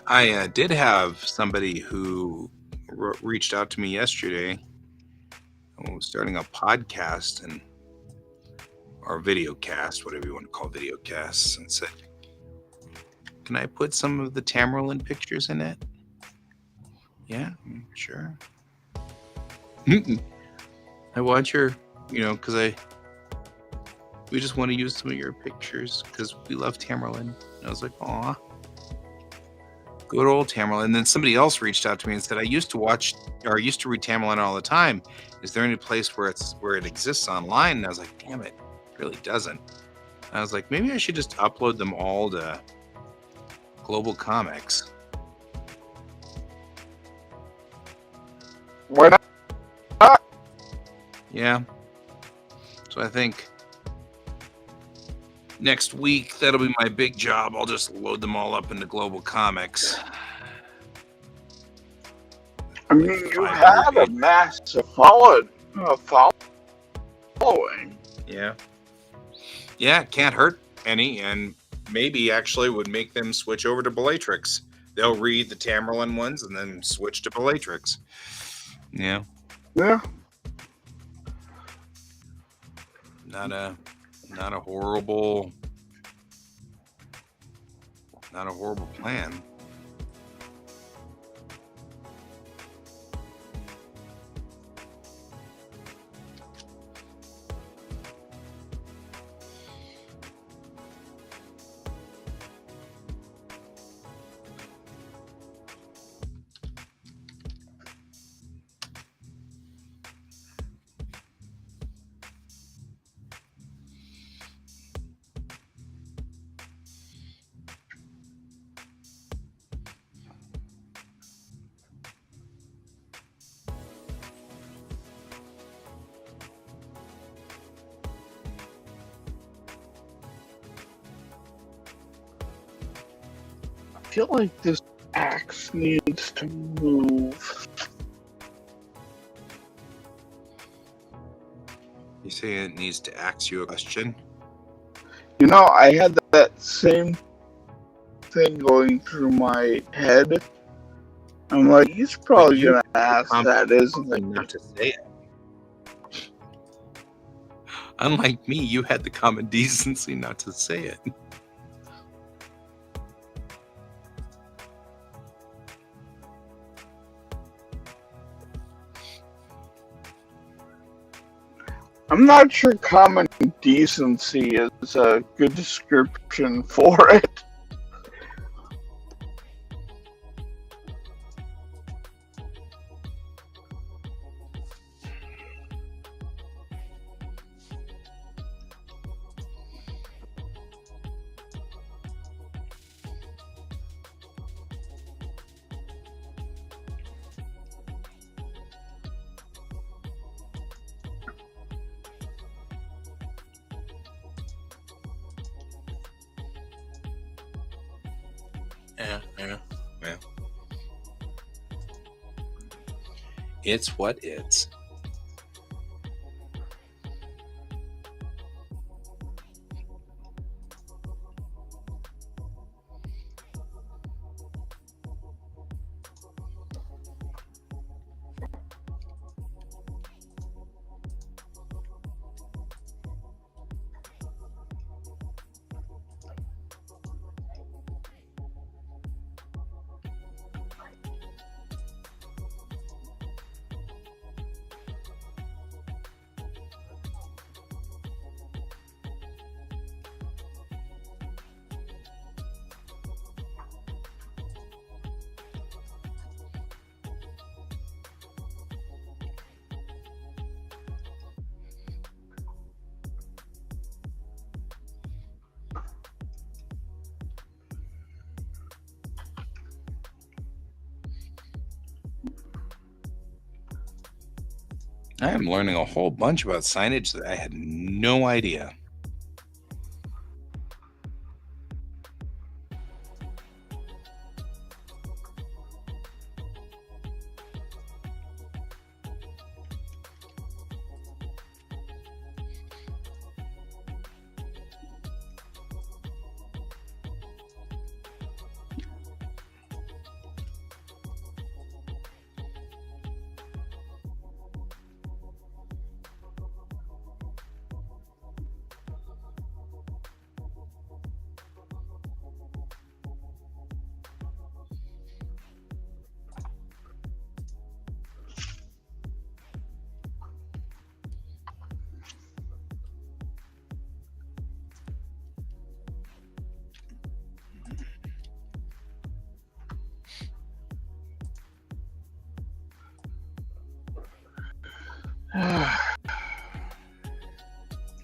I did have somebody who reached out to me yesterday, starting a podcast and or video cast, whatever you want to call video casts, and said, "Can I put some of the Tamerlan pictures in it?" Yeah, sure. I want your, because we just want to use some of your pictures because we love Tamerlan. And I was like, aw, good old Tamerlan. And then somebody else reached out to me and said, I used to read Tamerlan all the time. Is there any place where it exists online? And I was like, damn it really doesn't. And I was like, maybe I should just upload them all to Global Comics. Why not? Yeah. So I think next week, that'll be my big job. I'll just load them all up into Global Comics. I mean, you had a massive following. Yeah. Yeah, it can't hurt any, and maybe actually would make them switch over to Bellatrix. They'll read the Tamerlan ones and then switch to Bellatrix. Yeah. Yeah. Not a horrible plan. I feel like this axe needs to move. You say it needs to ask you a question? I had that same thing going through my head. I'm like, he's probably going to ask that, isn't it? Not to say it. Unlike me, you had the common decency not to say it. I'm not sure common decency is a good description for it. Yeah. It's what it's. I am learning a whole bunch about signage that I had no idea.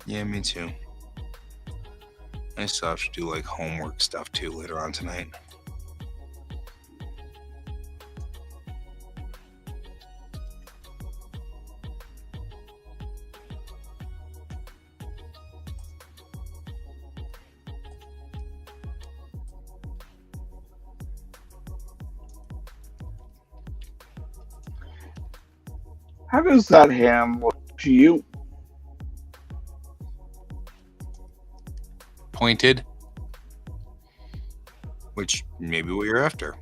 Yeah, me too. I still have to do like homework stuff too later on tonight. How does that ham look to you? Pointed, which maybe what you're after.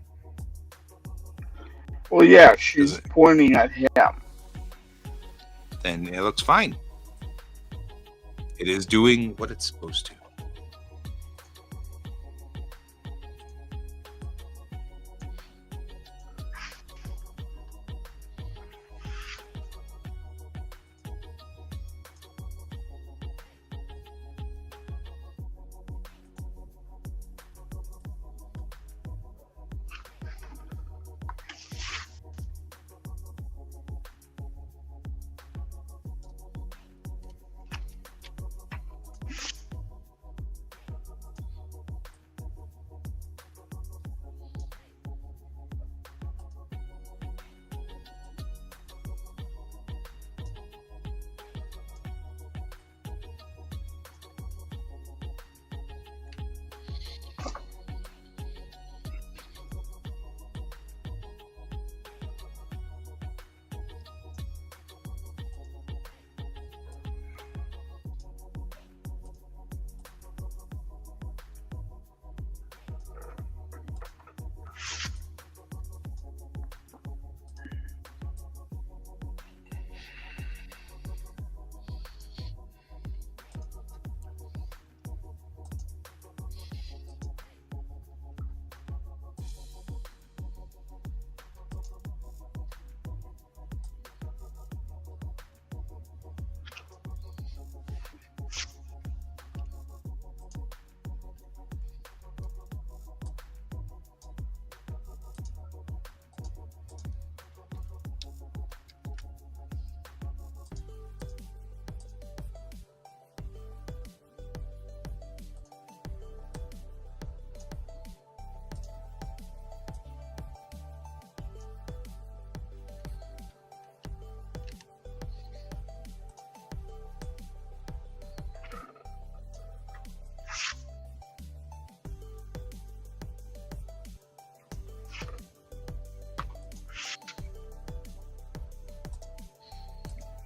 Well, yeah, Does she's it? pointing at him. Then it looks fine. It is doing what it's supposed to.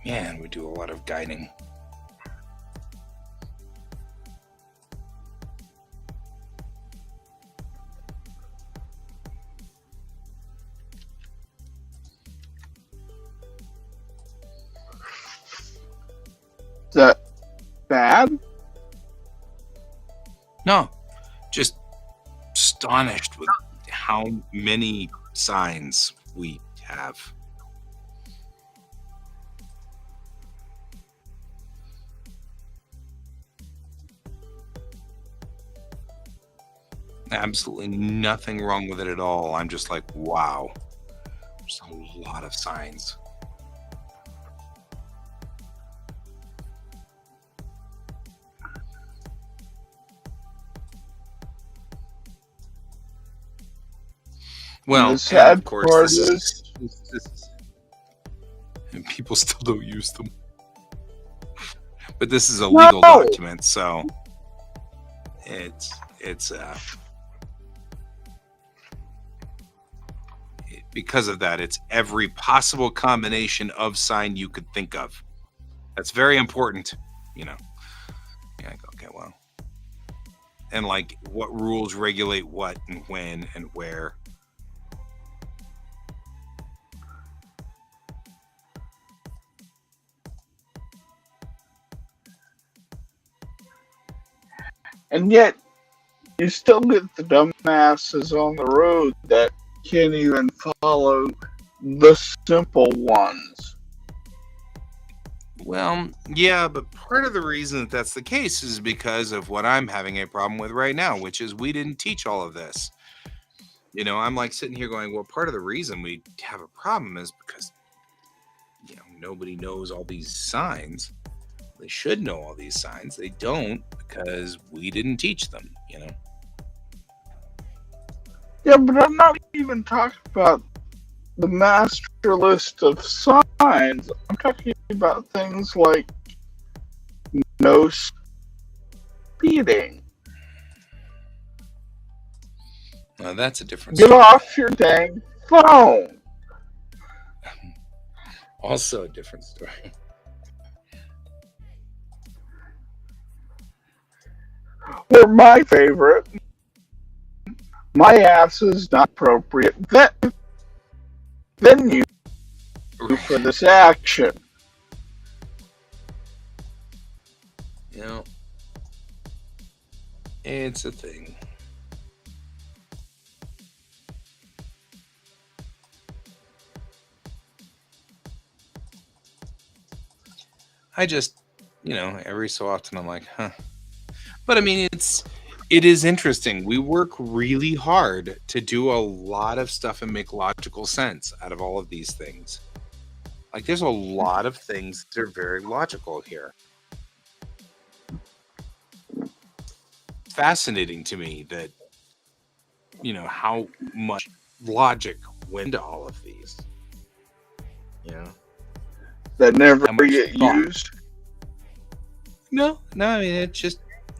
Man, we do a lot of guiding. Is that bad? No, just astonished with how many signs we have. Absolutely nothing wrong with it at all. I'm just like, wow, there's a lot of signs. Well, the and sad of course, part this is, is and people still don't use them. But this is a legal document, so it's because of that, it's every possible combination of sign you could think of. That's very important, you know. Yeah, okay, well. And like what rules regulate what and when and where. and yet you still get the dumbasses on the road that can't even follow the simple ones. Well, yeah, but part of the reason that that's the case is because of what I'm having a problem with right now, which is we didn't teach all of this. You know, I'm like sitting here going, well, part of the reason we have a problem is because, you know, nobody knows all these signs. They should know all these signs. They don't because we didn't teach them, you know? Yeah, but I'm not even talking about the master list of signs. I'm talking about things like no speeding. That's a different Get story. off your dang phone. Also a different story. Or my favorite, my ass is not appropriate venue for this action. You know, it's a thing. I just, every so often I'm like, huh. But I mean, it is interesting. We work really hard to do a lot of stuff and make logical sense out of all of these things. Like, there's a lot of things that are very logical here. It's fascinating to me that, how much logic went into all of these. That never How much get thought. used. No, I mean,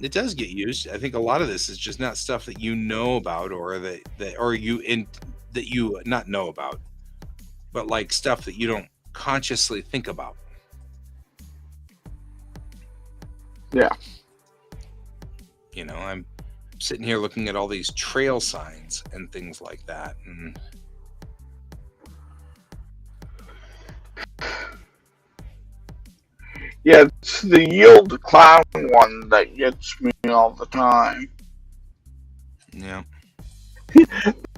it does get used. I think a lot of this is just not stuff that you know about, or that you not know about, but like stuff that you don't consciously think about. Yeah. I'm sitting here looking at all these trail signs and things like that, and Yeah, it's the yield clown one that gets me all the time. yeah.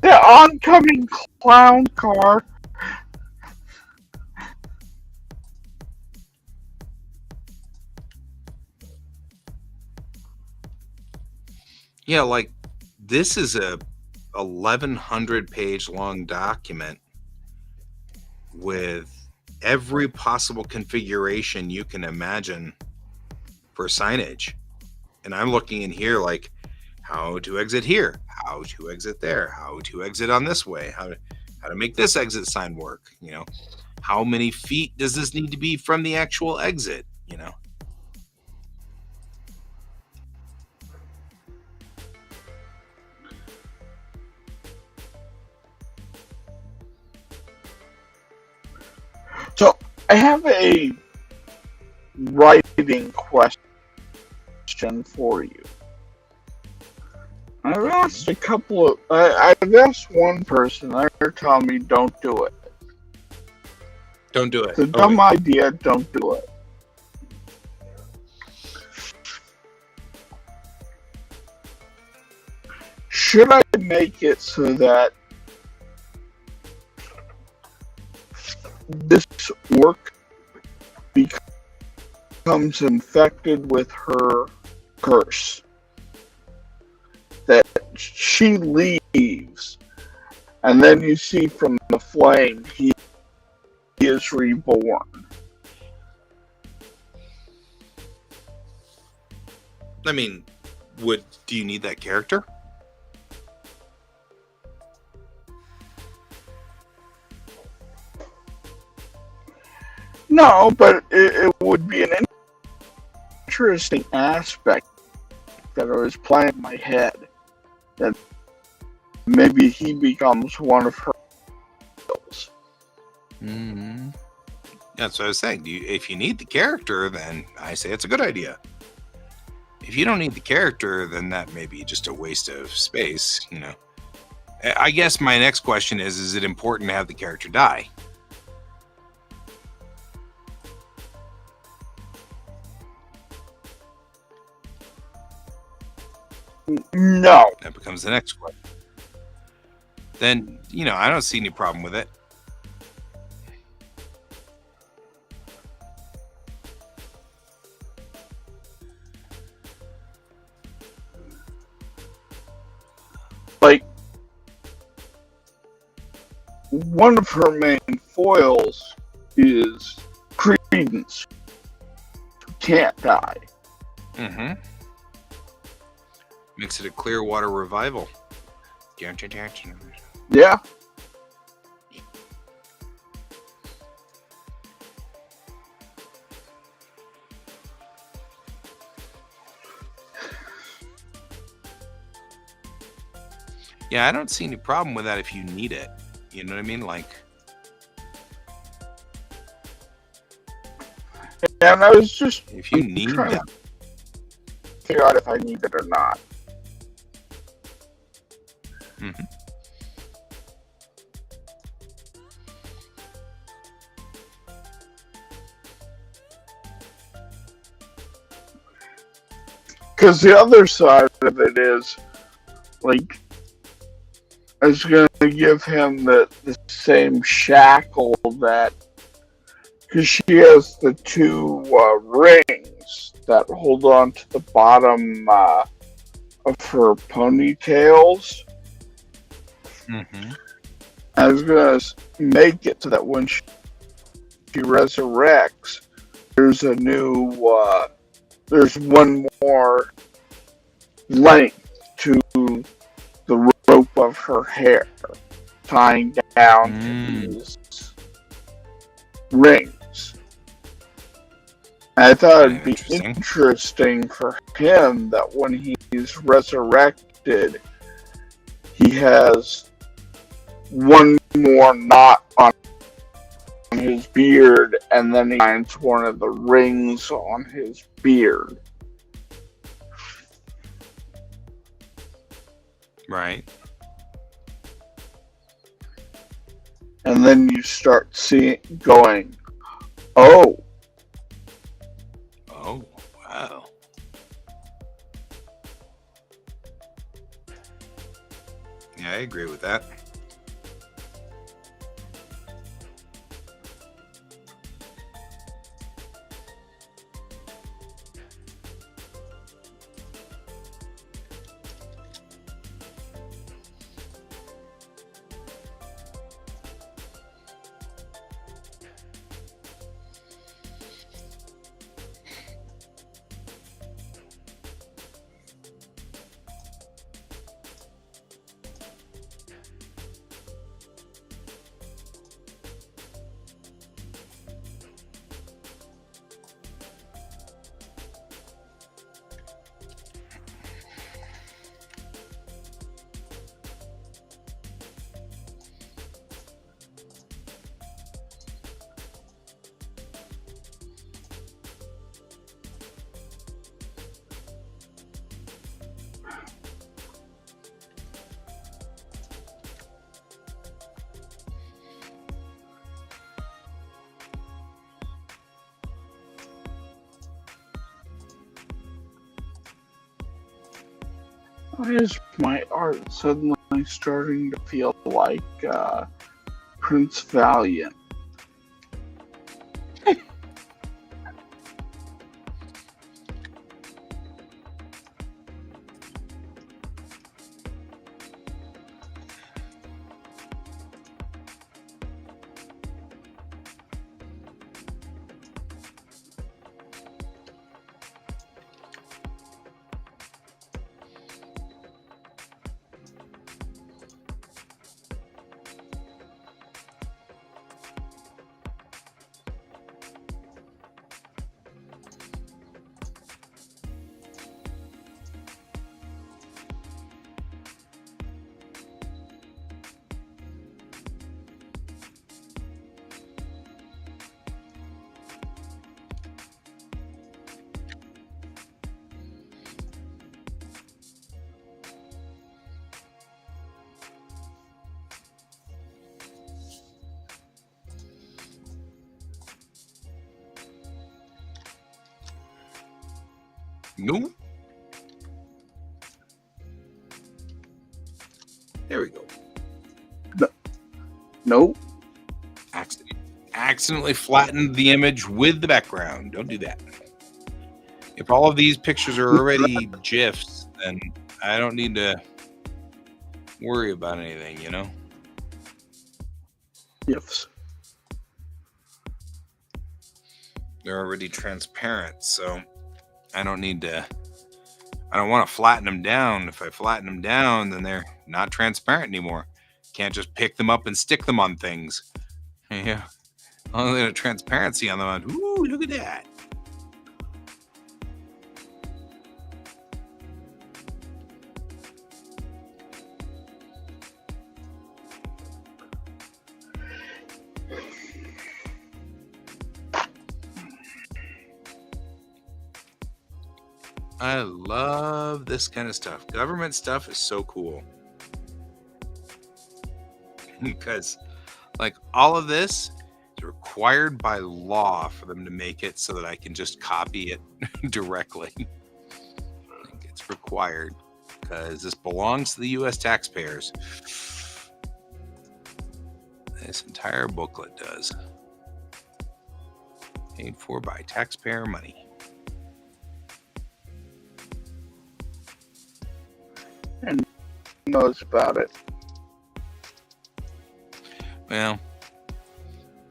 The oncoming clown car. Yeah, like this is a 1,100 page long document with every possible configuration you can imagine for signage. And I'm looking in here like how to exit here, how to exit there, how to exit on this way, how to make this exit sign work, how many feet does this need to be from the actual exit, So I have a writing question for you. I've asked I've asked one person, they're telling me don't do it. Don't do it. It's a dumb idea, don't do it. Should I make it so that this work becomes infected with her curse? That she leaves, and then you see from the flame he is reborn. I mean, do you need that character? No, but it would be an interesting aspect that I was playing in my head. That maybe he becomes one of her kills. Mm-hmm. That's what I was saying. If you need the character, then I say it's a good idea. If you don't need the character, then that may be just a waste of space, I guess my next question is it important to have the character die? No. That becomes the next question. Then, I don't see any problem with it. Like, one of her main foils is Credence can't die. Mm-hmm. Makes it a Clearwater revival. Yeah. Yeah, I don't see any problem with that if you need it. You know what I mean? Like, And I was just if you need trying that. to figure out if I need it or not. Mm-hmm. Because the other side of it is, like, I was going to give him the same shackle that, because she has the two rings that hold on to the bottom of her ponytails. Mm-hmm. I was going to make it so that when she resurrects, there's a new, there's one more length to the rope of her hair, tying down to these rings. I thought it'd be interesting for him that when he's resurrected, he has one more knot on his beard, and then he finds one of the rings on his beard. Right. And then you start going, oh. Oh, wow. Yeah, I agree with that. Why is my art suddenly starting to feel like Prince Valiant? No. There we go. Nope. Accidentally flattened the image with the background. Don't do that. If all of these pictures are already GIFs, then I don't need to worry about anything, you know? GIFs. They're already transparent, so I don't need to. I don't want to flatten them down. If I flatten them down, then they're not transparent anymore. Can't just pick them up and stick them on things. Yeah, only the transparency on them. Ooh, look at that. I love this kind of stuff. Government stuff is so cool. Because, like, all of this is required by law for them to make it so that I can just copy it directly. I think it's required because this belongs to the U.S. taxpayers. This entire booklet does. Paid for by taxpayer money. And knows about it. Well,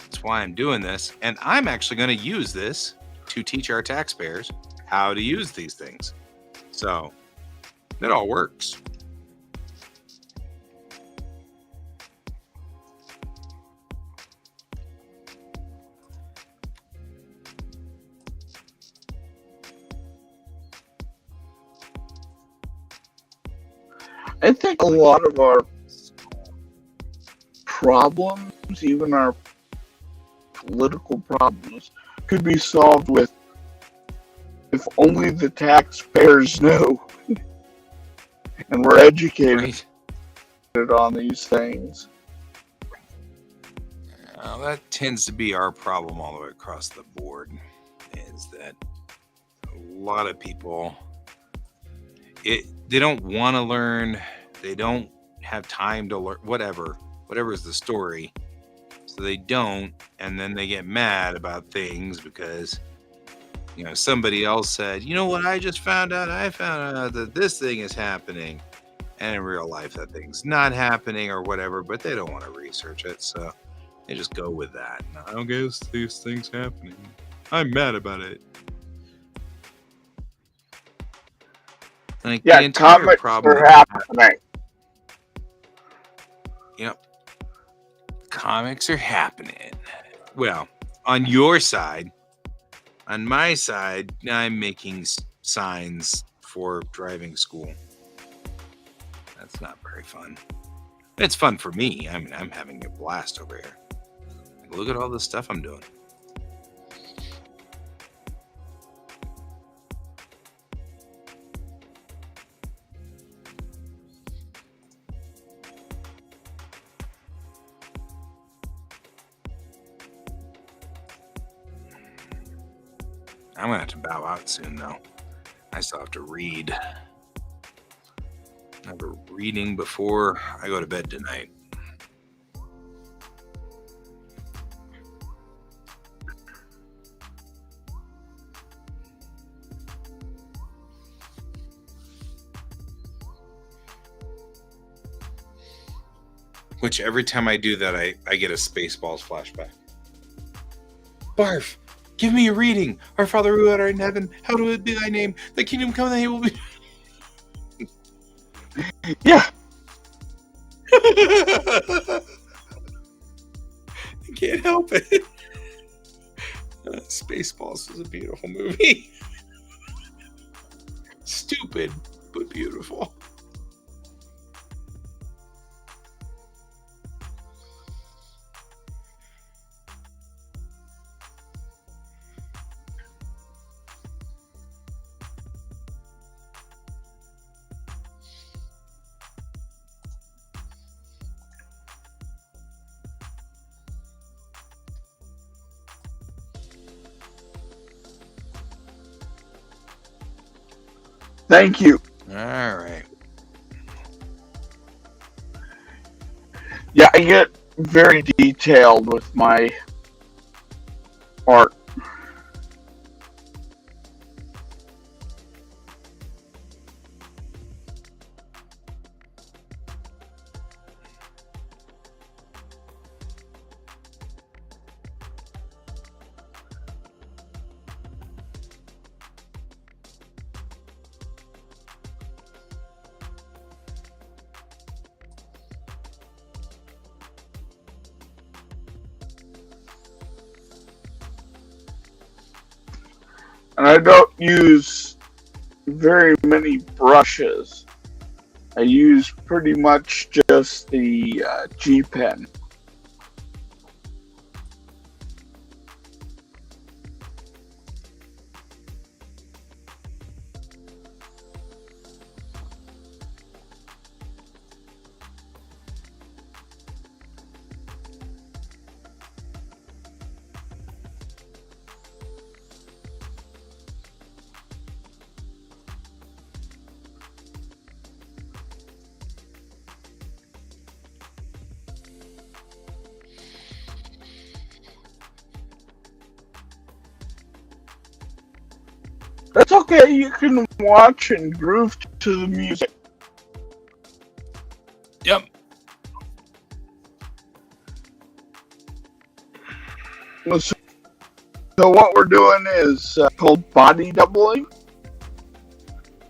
that's why I'm doing this. And I'm actually going to use this to teach our taxpayers how to use these things. So it all works. I think a lot of our problems, even our political problems, could be solved with if only the taxpayers know and we're educated on these things. Well, that tends to be our problem all the way across the board, is that a lot of people, they don't want to learn, they don't have time to learn, whatever is the story. So they don't, and then they get mad about things because, somebody else said, you know what, I found out that this thing is happening. And in real life, that thing's not happening or whatever, but they don't want to research it. So they just go with that. I don't guess these things happening. I'm mad about it. Like, yeah, the entire comics problem are happening. Yep. Comics are happening. Well, on your side. On my side, I'm making signs for driving school. That's not very fun. It's fun for me. I mean, I'm having a blast over here. Like, look at all the stuff I'm doing. I'm going to have to bow out soon, though. I still have to read. I have a reading before I go to bed tonight. Which every time I do that, I get a Spaceballs flashback. Barf! Give me a reading. Our Father who art in heaven, hallowed be thy name. Thy kingdom come, thy will be. Yeah. I can't help it. Spaceballs is a beautiful movie. Stupid, but beautiful. Thank you. All right. Yeah, I get very detailed with my art. And I don't use very many brushes. I use pretty much just the G pen. That's okay, you can watch and groove to the music. Yep. So what we're doing is called body doubling.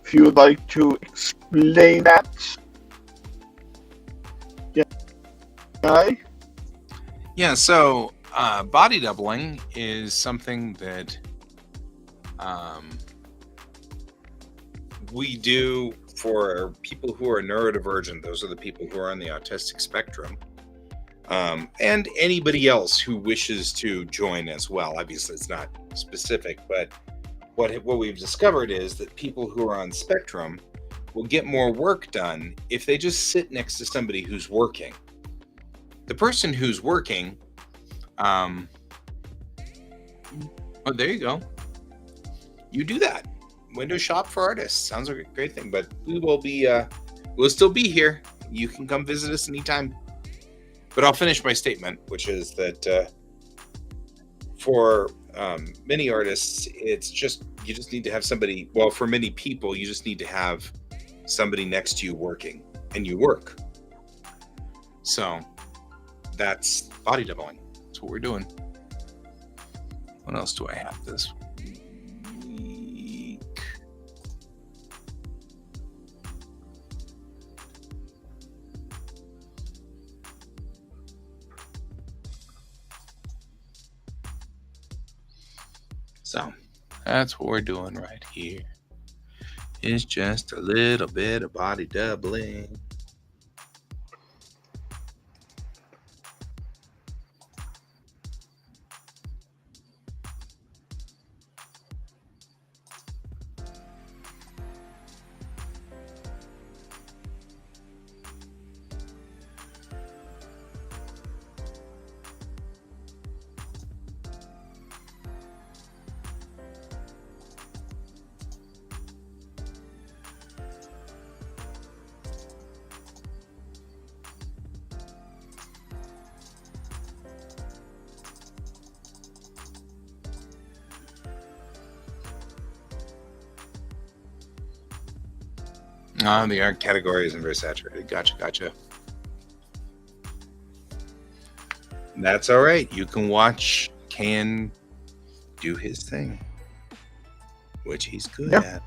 If you would like to explain that, guy. Yeah, so body doubling is something that we do for people who are neurodivergent. Those are the people who are on the autistic spectrum. And anybody else who wishes to join as well. Obviously, it's not specific, but what we've discovered is that people who are on spectrum will get more work done if they just sit next to somebody who's working. The person who's working, oh, there you go. You do that. Window shop for artists. Sounds like a great thing, but we will be, we'll still be here. You can come visit us anytime. But I'll finish my statement, which is that for many artists, it's just, you just need to have somebody, well, for many people, you just need to have somebody next to you working, and you work. So that's body doubling. That's what we're doing. What else do I have this week? So that's what we're doing right here. It's just a little bit of body doubling. The art category isn't very saturated. Gotcha. That's all right. You can watch Can do his thing, which he's good at.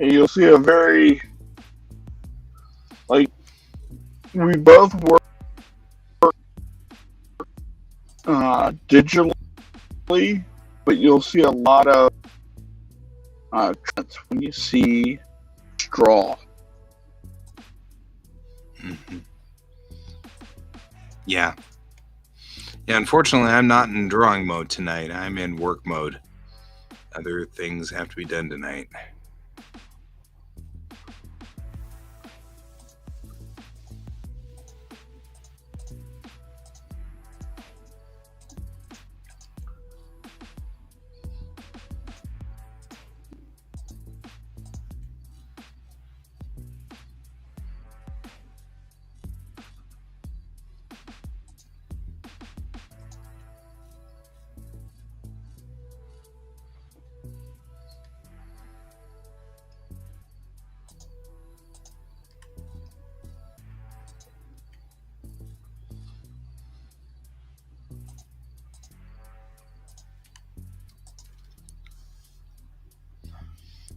And you'll see a very, like, we both work digitally, but you'll see a lot of when you see straw. Mm-hmm. Yeah, unfortunately, I'm not in drawing mode tonight. I'm in work mode. Other things have to be done tonight.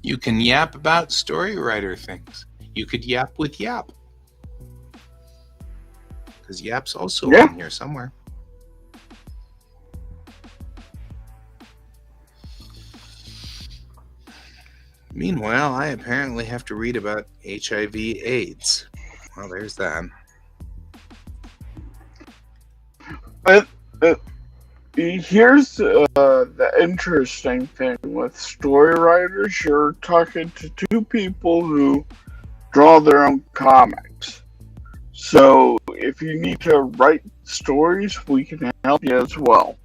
You can yap about story writer things. You could yap with Yap. Because Yap's also Yeah. on here somewhere. Meanwhile, I apparently have to read about HIV/AIDS. Well, there's that. But here's the interesting thing with story writers. You're talking to two people who draw their own comics. So if you need to write stories, we can help you as well.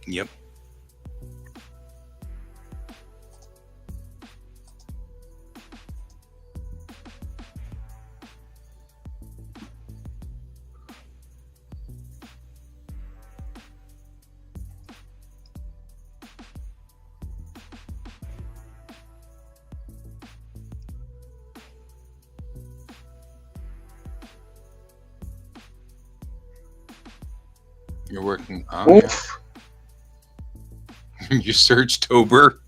Yep. You're working on Oof. You Searchtober.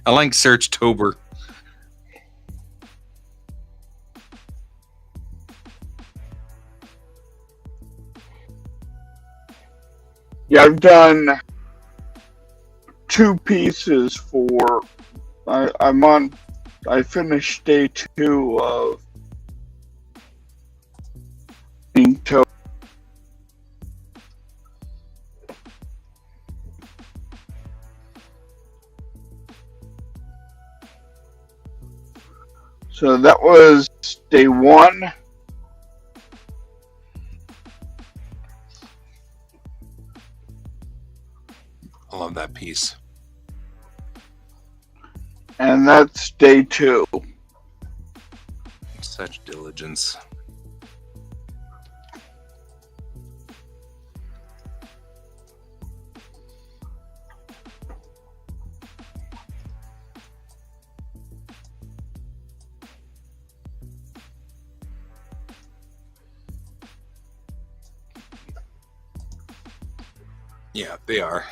I like Searchtober. Yeah, I've done 2 pieces for. I'm on. I finished day 2 of Inktober. So that was day 1. I love that piece. And that's day 2. Such diligence. Yeah, they are.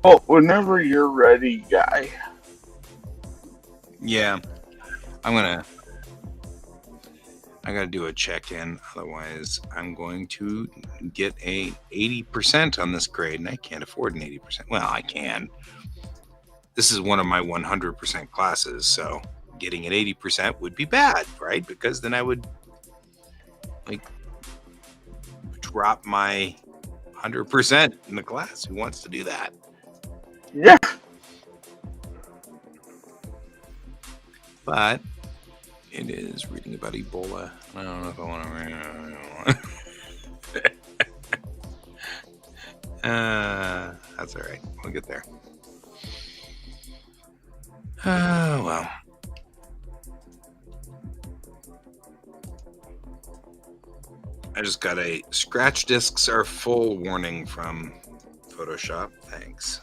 Well, whenever you're ready, guy. Yeah, I gotta do a check-in, otherwise I'm going to get a 80% on this grade, and I can't afford an 80%. Well, I can. this is one of my 100% classes, so getting an 80% would be bad, right? Because then I would like drop my 100% in the class. Who wants to do that? Yeah. But it is reading about Ebola. I don't know if I want to read. That's all right. We'll get there. Well. I just got a scratch discs are full warning from Photoshop. Thanks.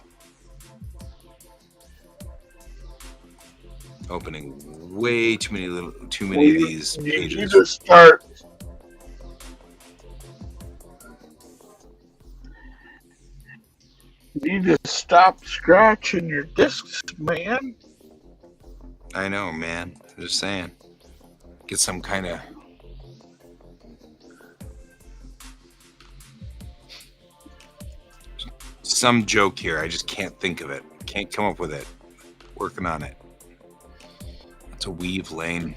Opening way too many of these pages. You need to start. You need to stop scratching your discs, man. I know, man. I'm just saying. Get some kind of some joke here. I just can't think of it. Can't come up with it. Working on it. That's a weave lane.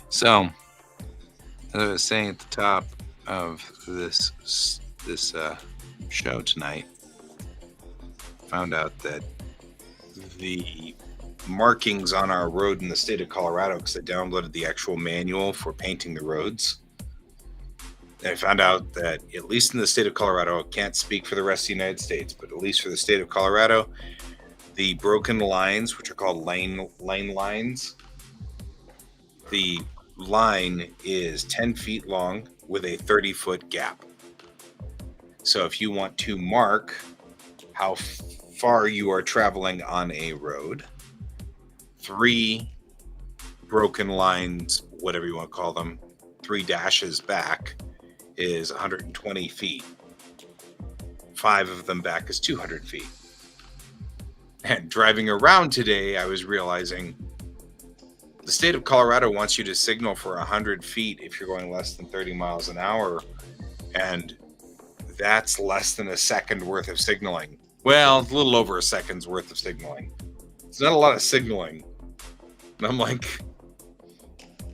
So, as I was saying at the top of this show tonight, found out that the markings on our road in the state of Colorado, because I downloaded the actual manual for painting the roads, and I found out that at least in the state of Colorado, I can't speak for the rest of the United States, but at least for the state of Colorado, the broken lines, which are called lane lines, the line is 10 feet long with a 30-foot gap. So if you want to mark how far you are traveling on a road, 3 broken lines, whatever you want to call them, 3 dashes back is 120 feet. 5 of them back is 200 feet. And driving around today, I was realizing the state of Colorado wants you to signal for 100 feet if you're going less than 30 miles an hour. And that's less than a second worth of signaling. Well, it's a little over a second's worth of signaling. It's not a lot of signaling. And I'm like,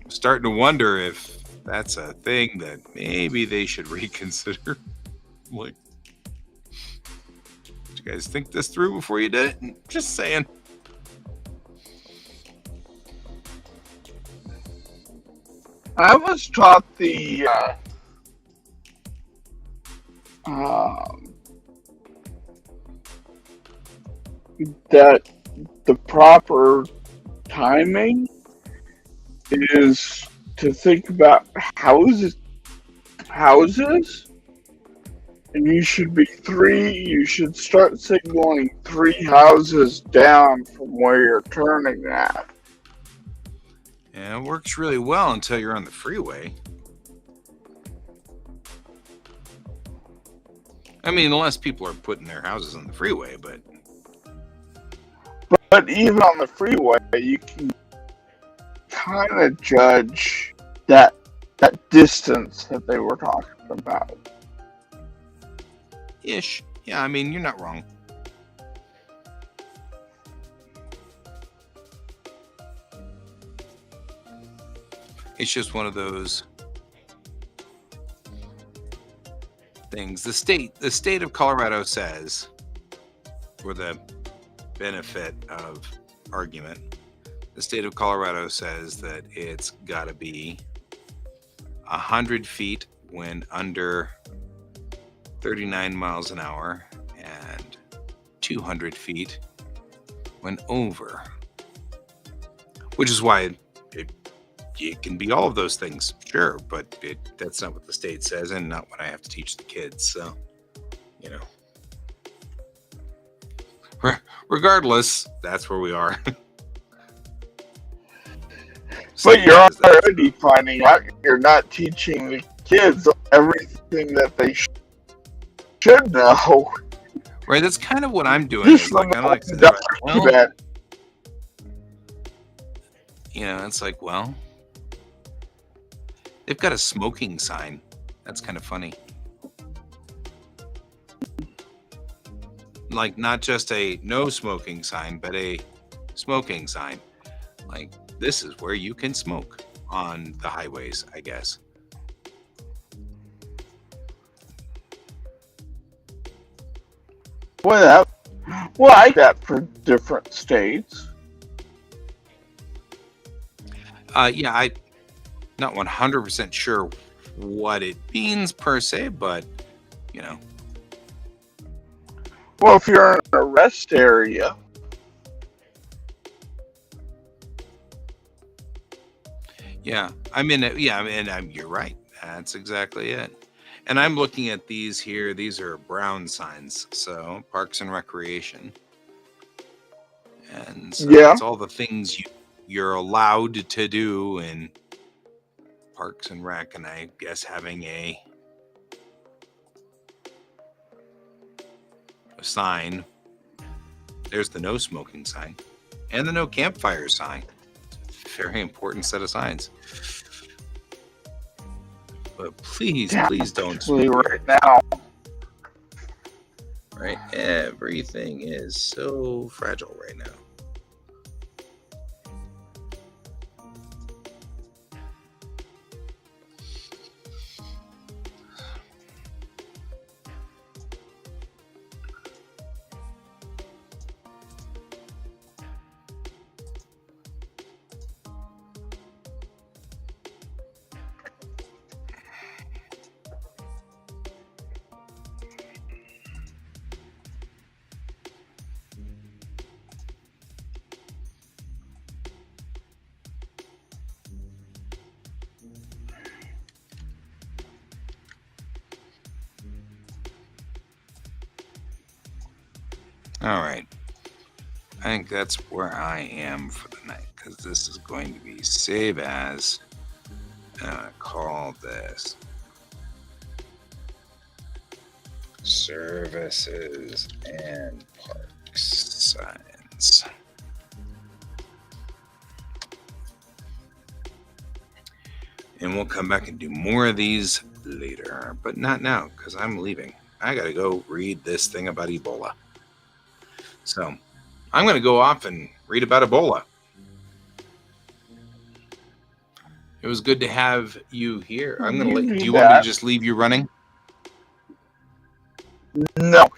starting to wonder if that's a thing that maybe they should reconsider. Like, did you guys think this through before you did it? Just saying. I was taught that the proper timing is to think about houses, and you should start signaling 3 houses down from where you're turning at. Yeah, it works really well until you're on the freeway. I mean, unless people are putting their houses on the freeway, but even on the freeway, you can kind of judge that distance that they were talking about. Ish. Yeah, I mean, you're not wrong. It's just one of those things. The state of Colorado says, for the benefit of argument, the state of Colorado says that it's got to be 100 feet when under 39 miles an hour and 200 feet when over. Which is why it can be all of those things, sure, but that's not what the state says and not what I have to teach the kids. So, you know, regardless, that's where we are. But you're already finding out you're not teaching the kids everything that they should know. Right, that's kind of what I'm doing. It's like, I like to well, it's like, well, they've got a smoking sign. That's kind of funny. Like, not just a no smoking sign, but a smoking sign. Like, this is where you can smoke on the highways, I guess. Well, I like that for different states. Yeah, I'm not 100% sure what it means per se, but, Well, if you're in a rest area, yeah, you're right. That's exactly it. And I'm looking at these here. These are brown signs. So Parks and Recreation. And so yeah, it's all the things you're allowed to do in Parks and Rec. And I guess having a sign. There's the no smoking sign and the no campfire sign. Very important set of signs. But please don't actually right now. Right? Everything is so fragile right now. All right. I think that's where I am for the night, because this is going to be save as. Call this services and parks signs. And we'll come back and do more of these later, but not now, because I'm leaving. I got to go read this thing about Ebola. So I'm going to go off and read about Ebola. It was good to have you here. I'm going to do you want me to just leave you running? No.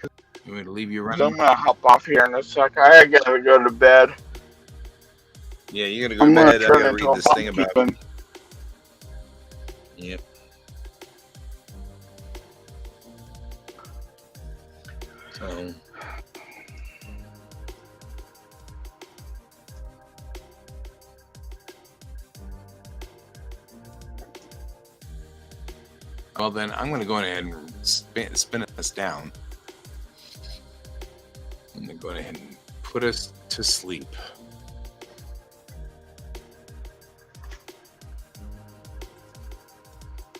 You want me to leave you running? So I'm going to hop off here in a sec. I got to go to bed. Yeah, you got to go to bed. I got to read this thing about... Yep. So... Well, then I'm going to go ahead and spin us down. I'm going to go ahead and put us to sleep.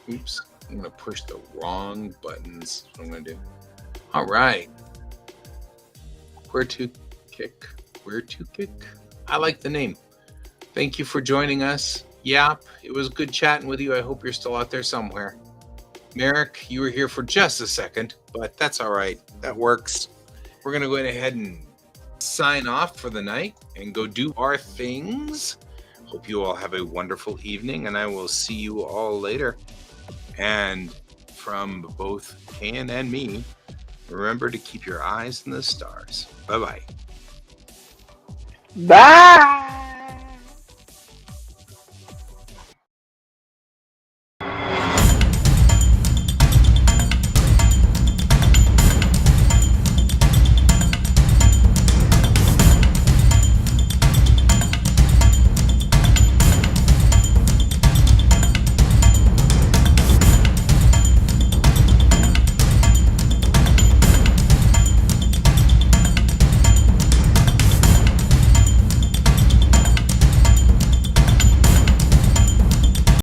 Oops, I'm going to push the wrong buttons. That's what I'm going to do. All right. Where to kick? I like the name. Thank you for joining us. Yep, it was good chatting with you. I hope you're still out there somewhere. Merrick, you were here for just a second, but that's all right. That works. We're going to go ahead and sign off for the night and go do our things. Hope you all have a wonderful evening, and I will see you all later. And from both Ken and me, remember to keep your eyes on the stars. Bye-bye. Bye!